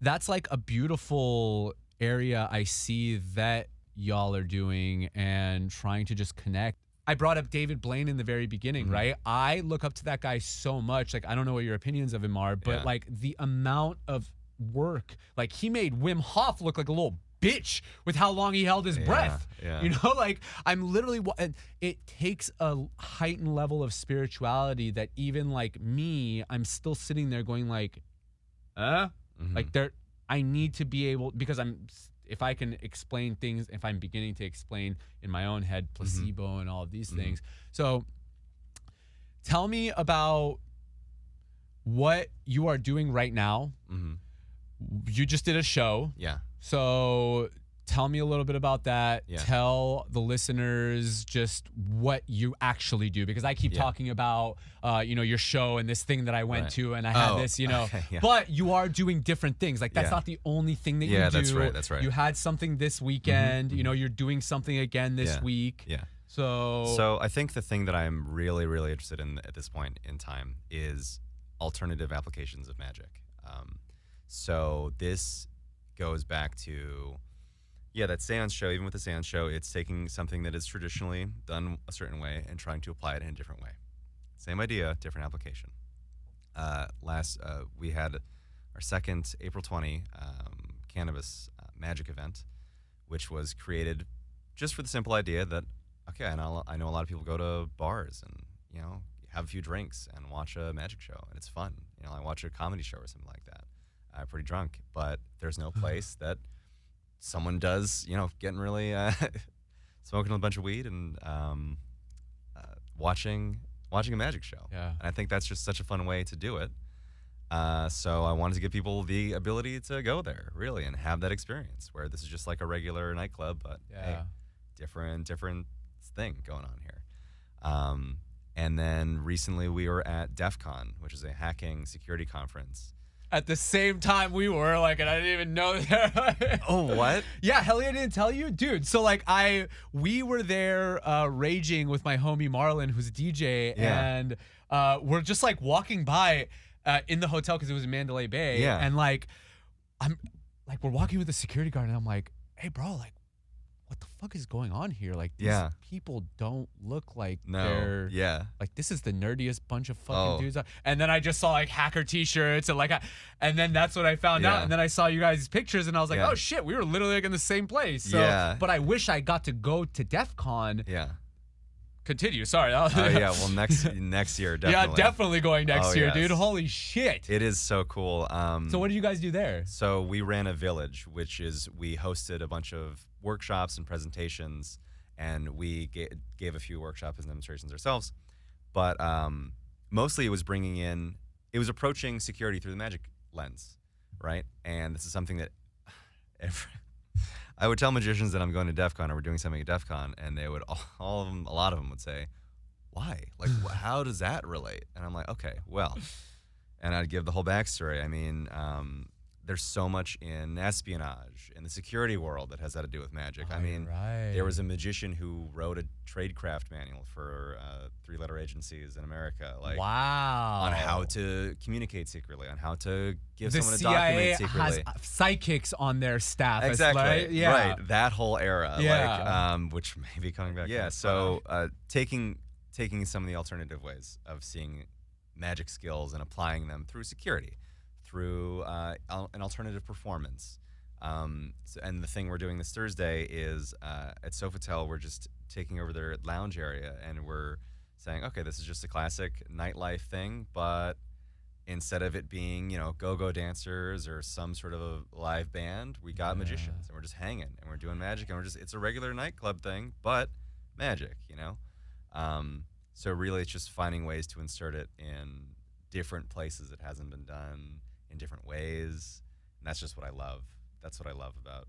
that's like a beautiful area I see that y'all are doing and trying to just connect. I brought up David Blaine in the very beginning, right? I look up to that guy so much. Like, I don't know what your opinions of him are, but like the amount of work, like he made Wim Hof look like a little bitch with how long he held his breath. You know, like I'm literally, and it takes a heightened level of spirituality that even like me, I'm still sitting there going like, like I need to be able, because I'm if I can explain things, if I'm beginning to explain in my own head placebo and all of these things. So tell me about what you are doing right now. You just did a show. Yeah. So tell me a little bit about that. Yeah. Tell the listeners just what you actually do, because I keep talking about, your show and this thing that I went to, and I had this, okay, but you are doing different things. Like that's not the only thing that you do. Yeah, that's right. That's right. You had something this weekend, you're doing something again this week. Yeah. So I think the thing that I'm really, really interested in at this point in time is alternative applications of magic. So this goes back to, that seance show. Even with the seance show, it's taking something that is traditionally done a certain way and trying to apply it in a different way. Same idea, different application. We had our second April 20 cannabis magic event, which was created just for the simple idea that, okay, I know a lot of people go to bars and, have a few drinks and watch a magic show, and it's fun. I watch a comedy show or something like that. I'm pretty drunk, but there's no place that someone does, getting really smoking a bunch of weed and watching a magic show. Yeah. And I think that's just such a fun way to do it. So I wanted to give people the ability to go there, really, and have that experience where this is just like a regular nightclub, but hey, different thing going on here. And then recently we were at DEF CON, which is a hacking security conference. At the same time we were, like, and I didn't even know that. Oh, what? Yeah, hell yeah, I didn't tell you? Dude, so like we were there raging with my homie Marlon, who's a DJ, and we're just like walking by in the hotel because it was in Mandalay Bay. Yeah. And like we're walking with the security guard, and I'm like, hey bro, like what the fuck is going on here? Like these people don't look like they're like, this is the nerdiest bunch of fucking dudes. And then I just saw like hacker t-shirts and and then that's what I found out. And then I saw you guys' pictures and I was like, oh shit, we were literally like in the same place. So but I wish I got to go to DEF CON. Yeah. Continue. Sorry. Well, next year, definitely. Yeah, definitely going next year, dude. Holy shit. It is so cool. So what did you guys do there? So we ran a village, which is we hosted a bunch of workshops and presentations, and we gave a few workshops and demonstrations ourselves. But mostly it was approaching security through the magic lens, right? And this is something that I would tell magicians that I'm going to DEF CON or we're doing something at DEF CON, and they would, a lot of them would say, why? Like, how does that relate? And I'm like, okay, well, and I'd give the whole backstory. I mean, there's so much in espionage, in the security world that has that to do with magic. I mean, there was a magician who wrote a tradecraft manual for 3-letter agencies in America, like on how to communicate secretly, on how to give someone a document secretly. The CIA has psychics on their staff. Exactly. Right. That whole era. Yeah. Like, which may be coming back. Yeah. So taking some of the alternative ways of seeing magic skills and applying them through security, through an alternative performance. And the thing we're doing this Thursday is at Sofitel, we're just taking over their lounge area, and we're saying, okay, this is just a classic nightlife thing, but instead of it being, go-go dancers or some sort of a live band, we got magicians, and we're just hanging, and we're doing magic, and it's a regular nightclub thing, but magic, So really it's just finding ways to insert it in different places it hasn't been done, in different ways, and that's just what I love. That's what I love about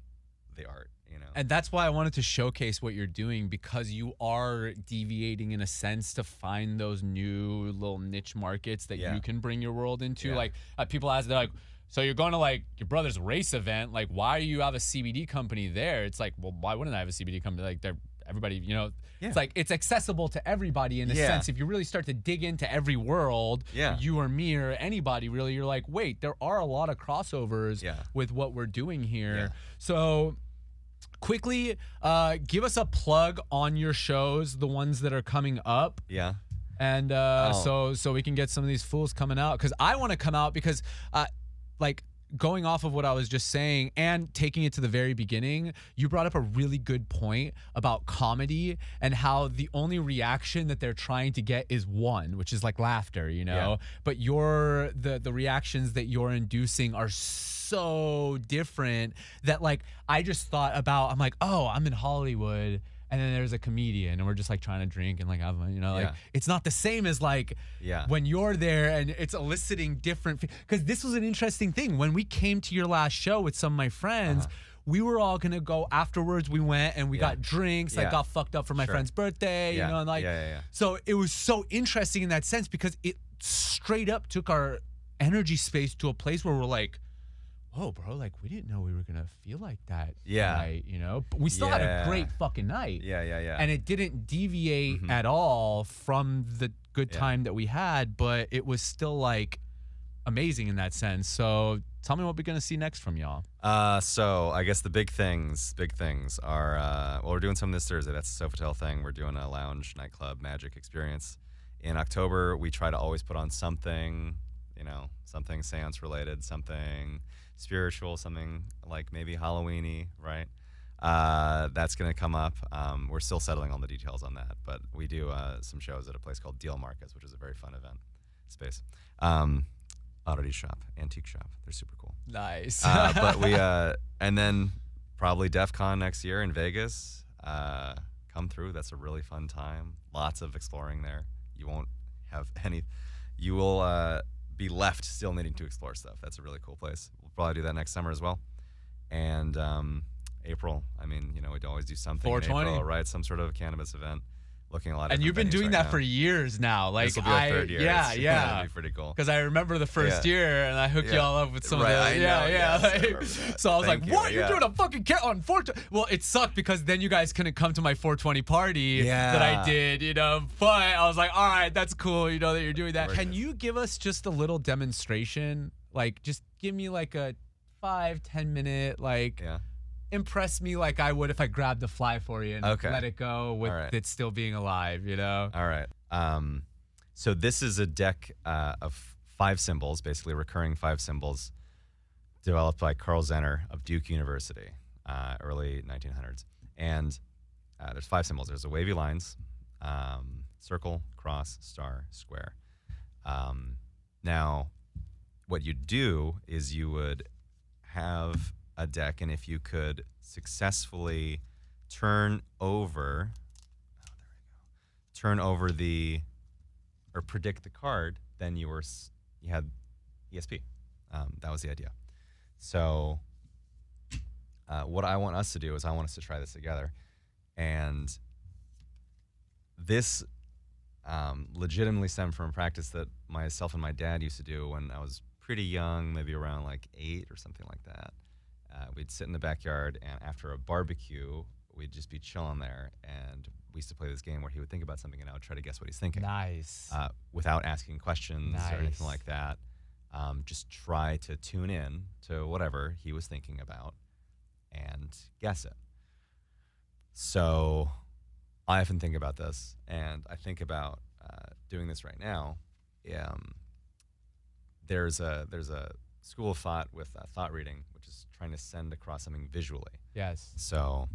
the art, And that's why I wanted to showcase what you're doing, because you are deviating in a sense to find those new little niche markets that you can bring your world into. Like people ask, they're like, so you're going to like your brother's race event, like why do you have a CBD company there? It's like, well, why wouldn't I have a CBD company? Like everybody, it's like it's accessible to everybody in a sense. If you really start to dig into every world, you or me or anybody really, you're like, wait, there are a lot of crossovers with what we're doing here. So quickly, give us a plug on your shows, the ones that are coming up. Yeah. And so we can get some of these fools coming out, because I want to come out because like going off of what I was just saying and taking it to the very beginning, you brought up a really good point about comedy and how the only reaction that they're trying to get is one, which is like laughter, you know? Yeah. But the reactions that you're inducing are so different that like I just thought about, I'm like, oh, I'm in Hollywood. And then there's a comedian and we're just like trying to drink and like have, you know, like Yeah. it's not the same as like Yeah. when you're there and it's eliciting different, because this was an interesting thing. When we came to your last show with some of my friends, we were all gonna go afterwards. We went and we got drinks, like Yeah. got fucked up for my Sure. friend's birthday, Yeah. you know, and like, Yeah. so it was so interesting in that sense because it straight up took our energy space to a place where we're like, whoa, bro, like we didn't know we were gonna feel like that tonight, you know? But we still had a Yeah. great fucking night. Yeah. And it didn't deviate at all from the good Yeah. time that we had, but it was still like amazing in that sense. So tell me what we're gonna see next from y'all. So I guess the big things are, well, we're doing some this Thursday. That's the Sofitel thing. We're doing a lounge nightclub magic experience. In October, we try to always put on something, you know, something seance related, something spiritual, something like maybe Halloween-y, right? That's going to come up. We're still settling on the details on that, but we do some shows at a place called Deal Markets, which is a very fun event space. Oddity shop, antique shop. They're super cool. Nice. But we, and then probably DEF CON next year in Vegas. Come through. That's a really fun time. Lots of exploring there. You won't have any, you will be left still needing to explore stuff. That's a really cool place. We'll probably do that next summer as well. And April, I mean, you know, we'd always do something in 420. April, right? Some sort of cannabis event. Looking a lot. And you've been doing that for years now. Like this will be our third year. Yeah, It's yeah. That'd be pretty cool. Because I remember the first year, and I hooked Yeah. y'all up with some Right, of I the know, yeah. yes, I Like, remember that. so I was Thank like, you, "What? You're yeah. doing a fucking on 420?" Well, it sucked because then you guys couldn't come to my 420 party that I Yeah. did, you know. But I was like, "All right, that's cool. You know that you're doing that." We're Can good. you give us just a little demonstration? Like, just give me like a 5-10 minute like. Yeah. Impress me like I would if I grabbed the fly for you and Okay. let it go with All right. it still being alive, you know? All right. So this is a deck of 5 symbols, basically recurring 5 symbols, developed by Carl Zener of Duke University, early 1900s. And there's 5 symbols. There's the wavy lines, circle, cross, star, square. Now, what you do is you would have a deck, and if you could successfully turn over the or predict the card, then you had ESP. That was the idea. So what I want us to do is I want us to try this together, and this legitimately stemmed from a practice that myself and my dad used to do when I was pretty young, maybe around like 8 or something like that. We'd sit in the backyard, and after a barbecue, we'd just be chilling there, and we used to play this game where he would think about something, and I would try to guess what he's thinking. Nice. Without asking questions or Nice. anything like that. Just try to tune in to whatever he was thinking about and guess it. So I often think about this, and I think about doing this right now. There's a school of thought with thought reading, which is trying to send across something visually. Yes. So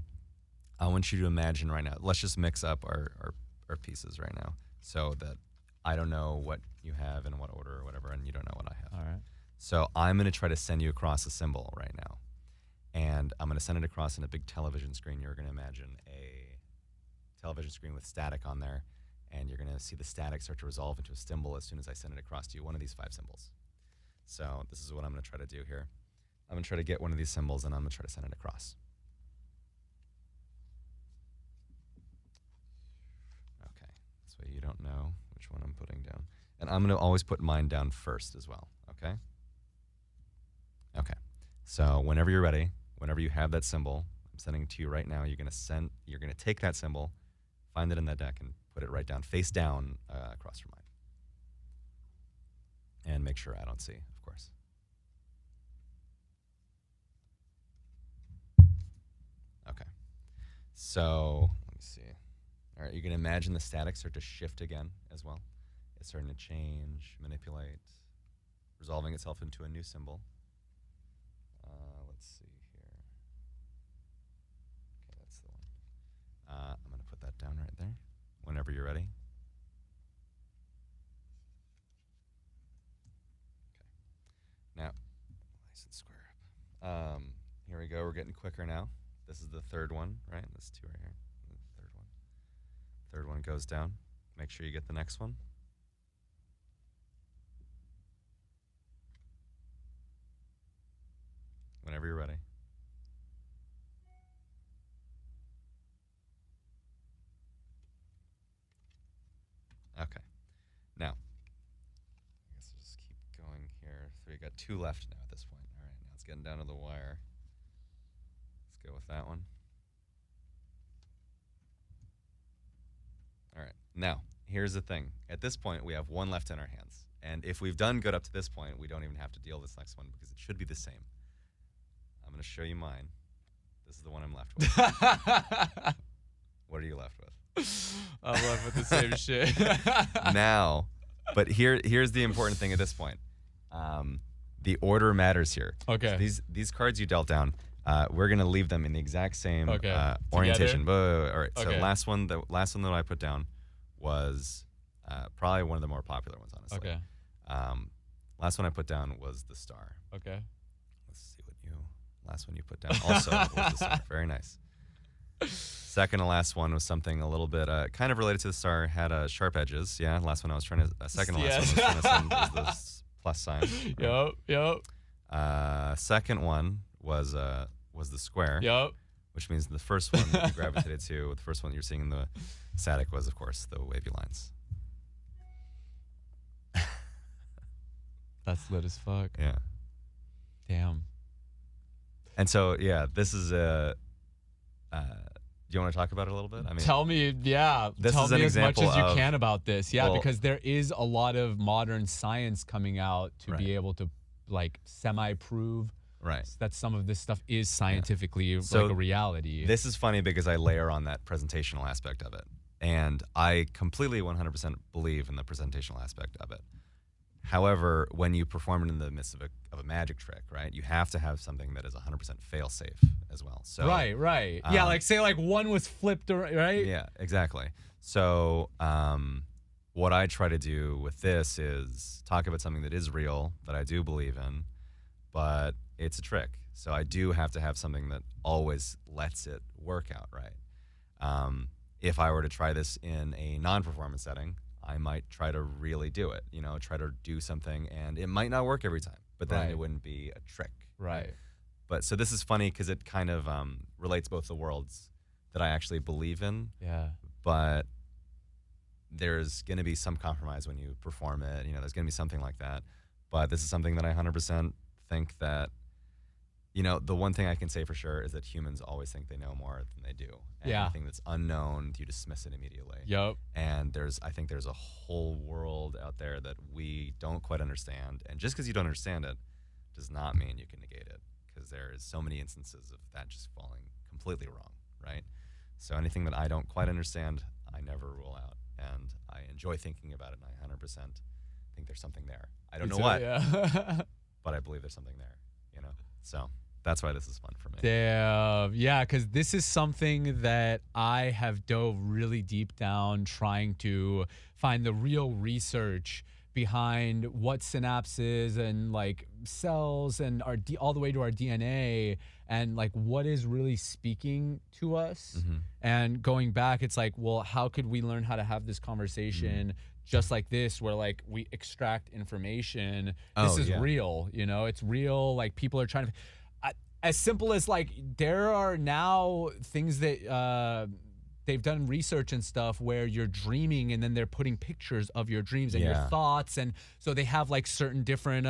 I want you to imagine right now. Let's just mix up our pieces right now, so that I don't know what you have in what order or whatever, and you don't know what I have. All right. So I'm going to try to send you across a symbol right now, and I'm going to send it across in a big television screen. You're going to imagine a television screen with static on there, and you're going to see the static start to resolve into a symbol as soon as I send it across to you, one of these 5 symbols. So this is what I'm going to try to do here. I'm going to try to get one of these symbols, and I'm going to try to send it across. Okay, so you don't know which one I'm putting down. And I'm going to always put mine down first as well, okay? Okay, so whenever you're ready, whenever you have that symbol, I'm sending it to you right now. You're going to take that symbol, find it in that deck, and put it right down, face down across your mind. And make sure I don't see, of course. Okay, so let me see. All right, you can imagine the static start to shift again as well. It's starting to change, manipulate, resolving itself into a new symbol. whenever you're ready. Okay. Now, nice and square up. Here we go. We're getting quicker now. This is the third one, right? This 2 right here. The third one. Third one goes down. Make sure you get the next one. Whenever you're ready. Okay. Now, I guess I'll just keep going here. So we got 2 left now at this point. All right, now it's getting down to the wire. Let's go with that one. All right. Now, here's the thing. At this point, we have 1 left in our hands. And if we've done good up to this point, we don't even have to deal with this next one because it should be the same. I'm going to show you mine. This is the one I'm left with. What are you left with? I'm left with the same shit. Now, but here's the important thing at this point. The order matters here. Okay. So these cards you dealt down, we're gonna leave them in the exact same orientation. All right. So Okay. the last one that I put down was probably one of the more popular ones, honestly. Okay. Last one I put down was the star. Okay. Let's see what last one you put down also was the star. Very nice. Second to last one was something a little bit kind of related to the star, had sharp edges. Yeah, last one I was trying to, second to last one I was trying to send was this plus sign. Yep. Second one was the square. Yep. Which means the first one that you gravitated to, the first one you're seeing in the static was, of course, the wavy lines. That's lit as fuck. Yeah. Damn. And so, yeah, this is a. Do you want to talk about it a little bit? I mean, tell me, yeah. This tell is me an as much example as you of- can about this. Yeah, well- because there is a lot of modern science coming out to Right. be able to like semi-prove right. that some of this stuff is scientifically So like a reality. This is funny because I layer on that presentational aspect of it. And I completely 100% believe in the presentational aspect of it. However, when you perform it in the midst of a magic trick, right, you have to have something that is 100% fail-safe as well. So right. Yeah, like say like one was flipped, right? Yeah, exactly. So what I try to do with this is talk about something that is real, that I do believe in, but it's a trick. So I do have to have something that always lets it work out right. If I were to try this in a non-performance setting, I might try to really do it, try to do something, and it might not work every time, but then Right. it wouldn't be a trick. Right. But so this is funny because it kind of relates both the worlds that I actually believe in, Yeah. but there's going to be some compromise when you perform it. There's going to be something like that. But this is something that I 100% think that, the one thing I can say for sure is that humans always think they know more than they do. And Yeah. anything that's unknown, you dismiss it immediately. Yep. And I think there's a whole world out there that we don't quite understand. And just because you don't understand it does not mean you can negate it, because there is so many instances of that just falling completely wrong, right? So anything that I don't quite understand, I never rule out. And I enjoy thinking about it, and I 100% think there's something there. I don't know what, Yeah. but I believe there's something there, So that's why this is fun for me. Damn. Yeah, because this is something that I have dove really deep down trying to find the real research behind what synapses and like cells and all the way to our DNA and like what is really speaking to us. Mm-hmm. And going back, it's like, well, how could we learn how to have this conversation just like this, where like we extract information? This is real, it's real. Like people are trying to, as simple as like, there are now things that they've done research and stuff where you're dreaming and then they're putting pictures of your dreams and your thoughts. And so they have like certain different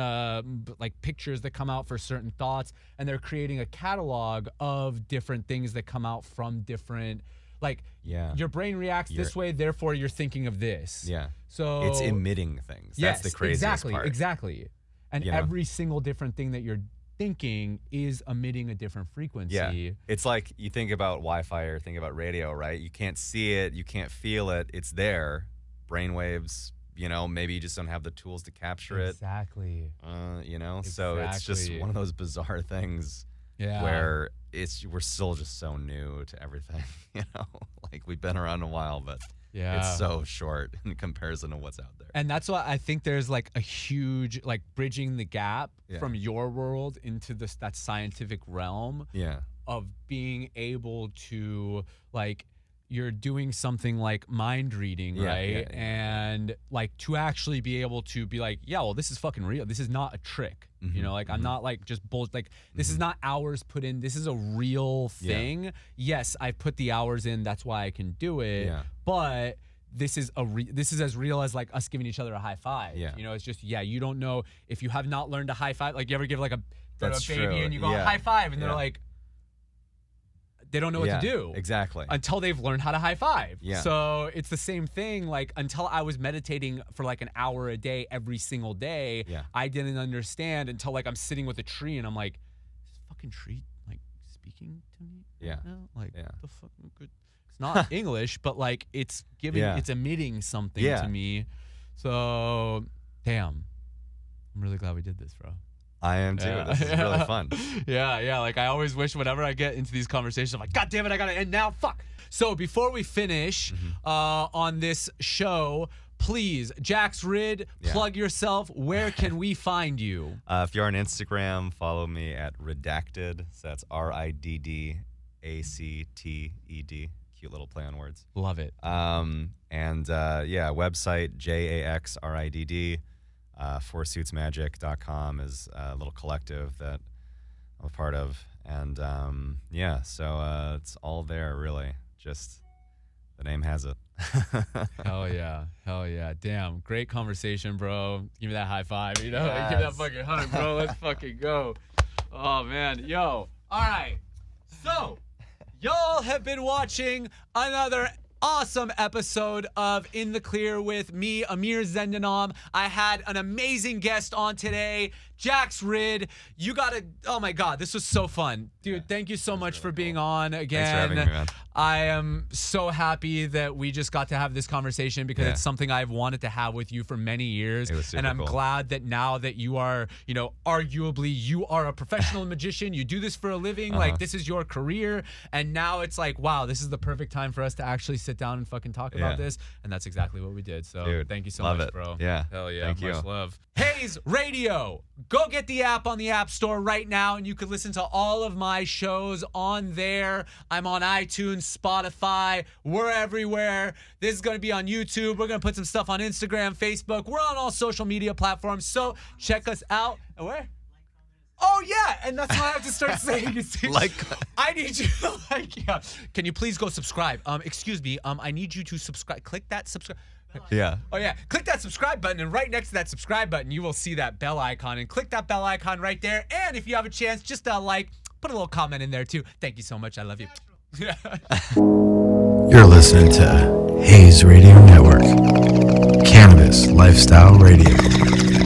like pictures that come out for certain thoughts, and they're creating a catalog of different things that come out from different, like your brain reacts this way, therefore you're thinking of this. Yeah. So it's emitting things. That's the craziest part. Exactly. And every single different thing that you're thinking is emitting a different frequency. Yeah. It's like you think about Wi-Fi or think about radio, right? You can't see it, you can't feel it. It's there. Brainwaves, maybe you just don't have the tools to capture it. Exactly. So it's just one of those bizarre things where we're still just so new to everything, like we've been around a while, but Yeah. It's so short in comparison to what's out there. And that's why I think there's like a huge like bridging the gap from your world into that scientific realm of being able to like you're doing something like mind reading, right? And like to actually be able to be like, yeah, well, this is fucking real. This is not a trick. You know, like I'm not like just bullshit. Like this is not hours put in. This is a real thing. Yes, I put the hours in. That's why I can do it. But this is this is as real as like us giving each other a high five. You know, it's just you don't know if you have not learned a high five. Like you ever give like a baby and you go high five and they're like. They don't know what to do. Exactly. Until they've learned how to high five. So it's the same thing. Like until I was meditating for like an hour a day every single day, I didn't understand until like I'm sitting with a tree and I'm like, is this fucking tree like speaking to me? Right now? Like the fuck? It's not English, but like it's giving, it's emitting something to me. So, damn, I'm really glad we did this, bro. I am too. This is really fun. Like I always wish whenever I get into these conversations, I'm like, God damn it, I gotta end now. Fuck. So before we finish on this show, please, Jax Rid, plug yourself. Where can we find you? If you're on Instagram, follow me at Redacted. So that's RIDDACTED. Cute little play on words. Love it. Website JAXRIDD. FourSuitsMagic.com is a little collective that I'm a part of, and so it's all there really. Just the name has it. Hell yeah! Damn, great conversation, bro. Give me that high five, you know? Yes. Give me that fucking hug, bro. Let's fucking go. Oh man, yo. All right, so y'all have been watching another awesome episode of In the Clear with me, Amir Zendanom. I had an amazing guest on today, Jax Rid. You gotta, oh my God, this was so fun. Dude, thank you so much for being on again. Thanks for having me, man. I am so happy that we just got to have this conversation because it's something I've wanted to have with you for many years. It was super and I'm cool. glad that now that you are, you know, arguably you are a professional magician, you do this for a living, like this is your career. And now it's like, wow, this is the perfect time for us to actually sit down and fucking talk about this. And that's exactly what we did. So dude, thank you so love much, it. bro. Yeah. Hell yeah. Thank much you. love. Hayes Radio. Go get the app on the App Store right now, and you can listen to all of my shows on there. I'm on iTunes, Spotify. We're everywhere. This is going to be on YouTube. We're going to put some stuff on Instagram, Facebook. We're on all social media platforms, so check us out. And where? Oh, yeah, and that's how I have to start saying it. Like, I need you to like, yeah. Can you please go subscribe? Excuse me. I need you to subscribe. Click that subscribe. yeah. Oh, yeah. Click that subscribe button, and right next to that subscribe button, you will see that bell icon. And click that bell icon right there. And if you have a chance, just like, put a little comment in there, too. Thank you so much. I love you. You're listening to Hayes Radio Network, Cannabis Lifestyle Radio.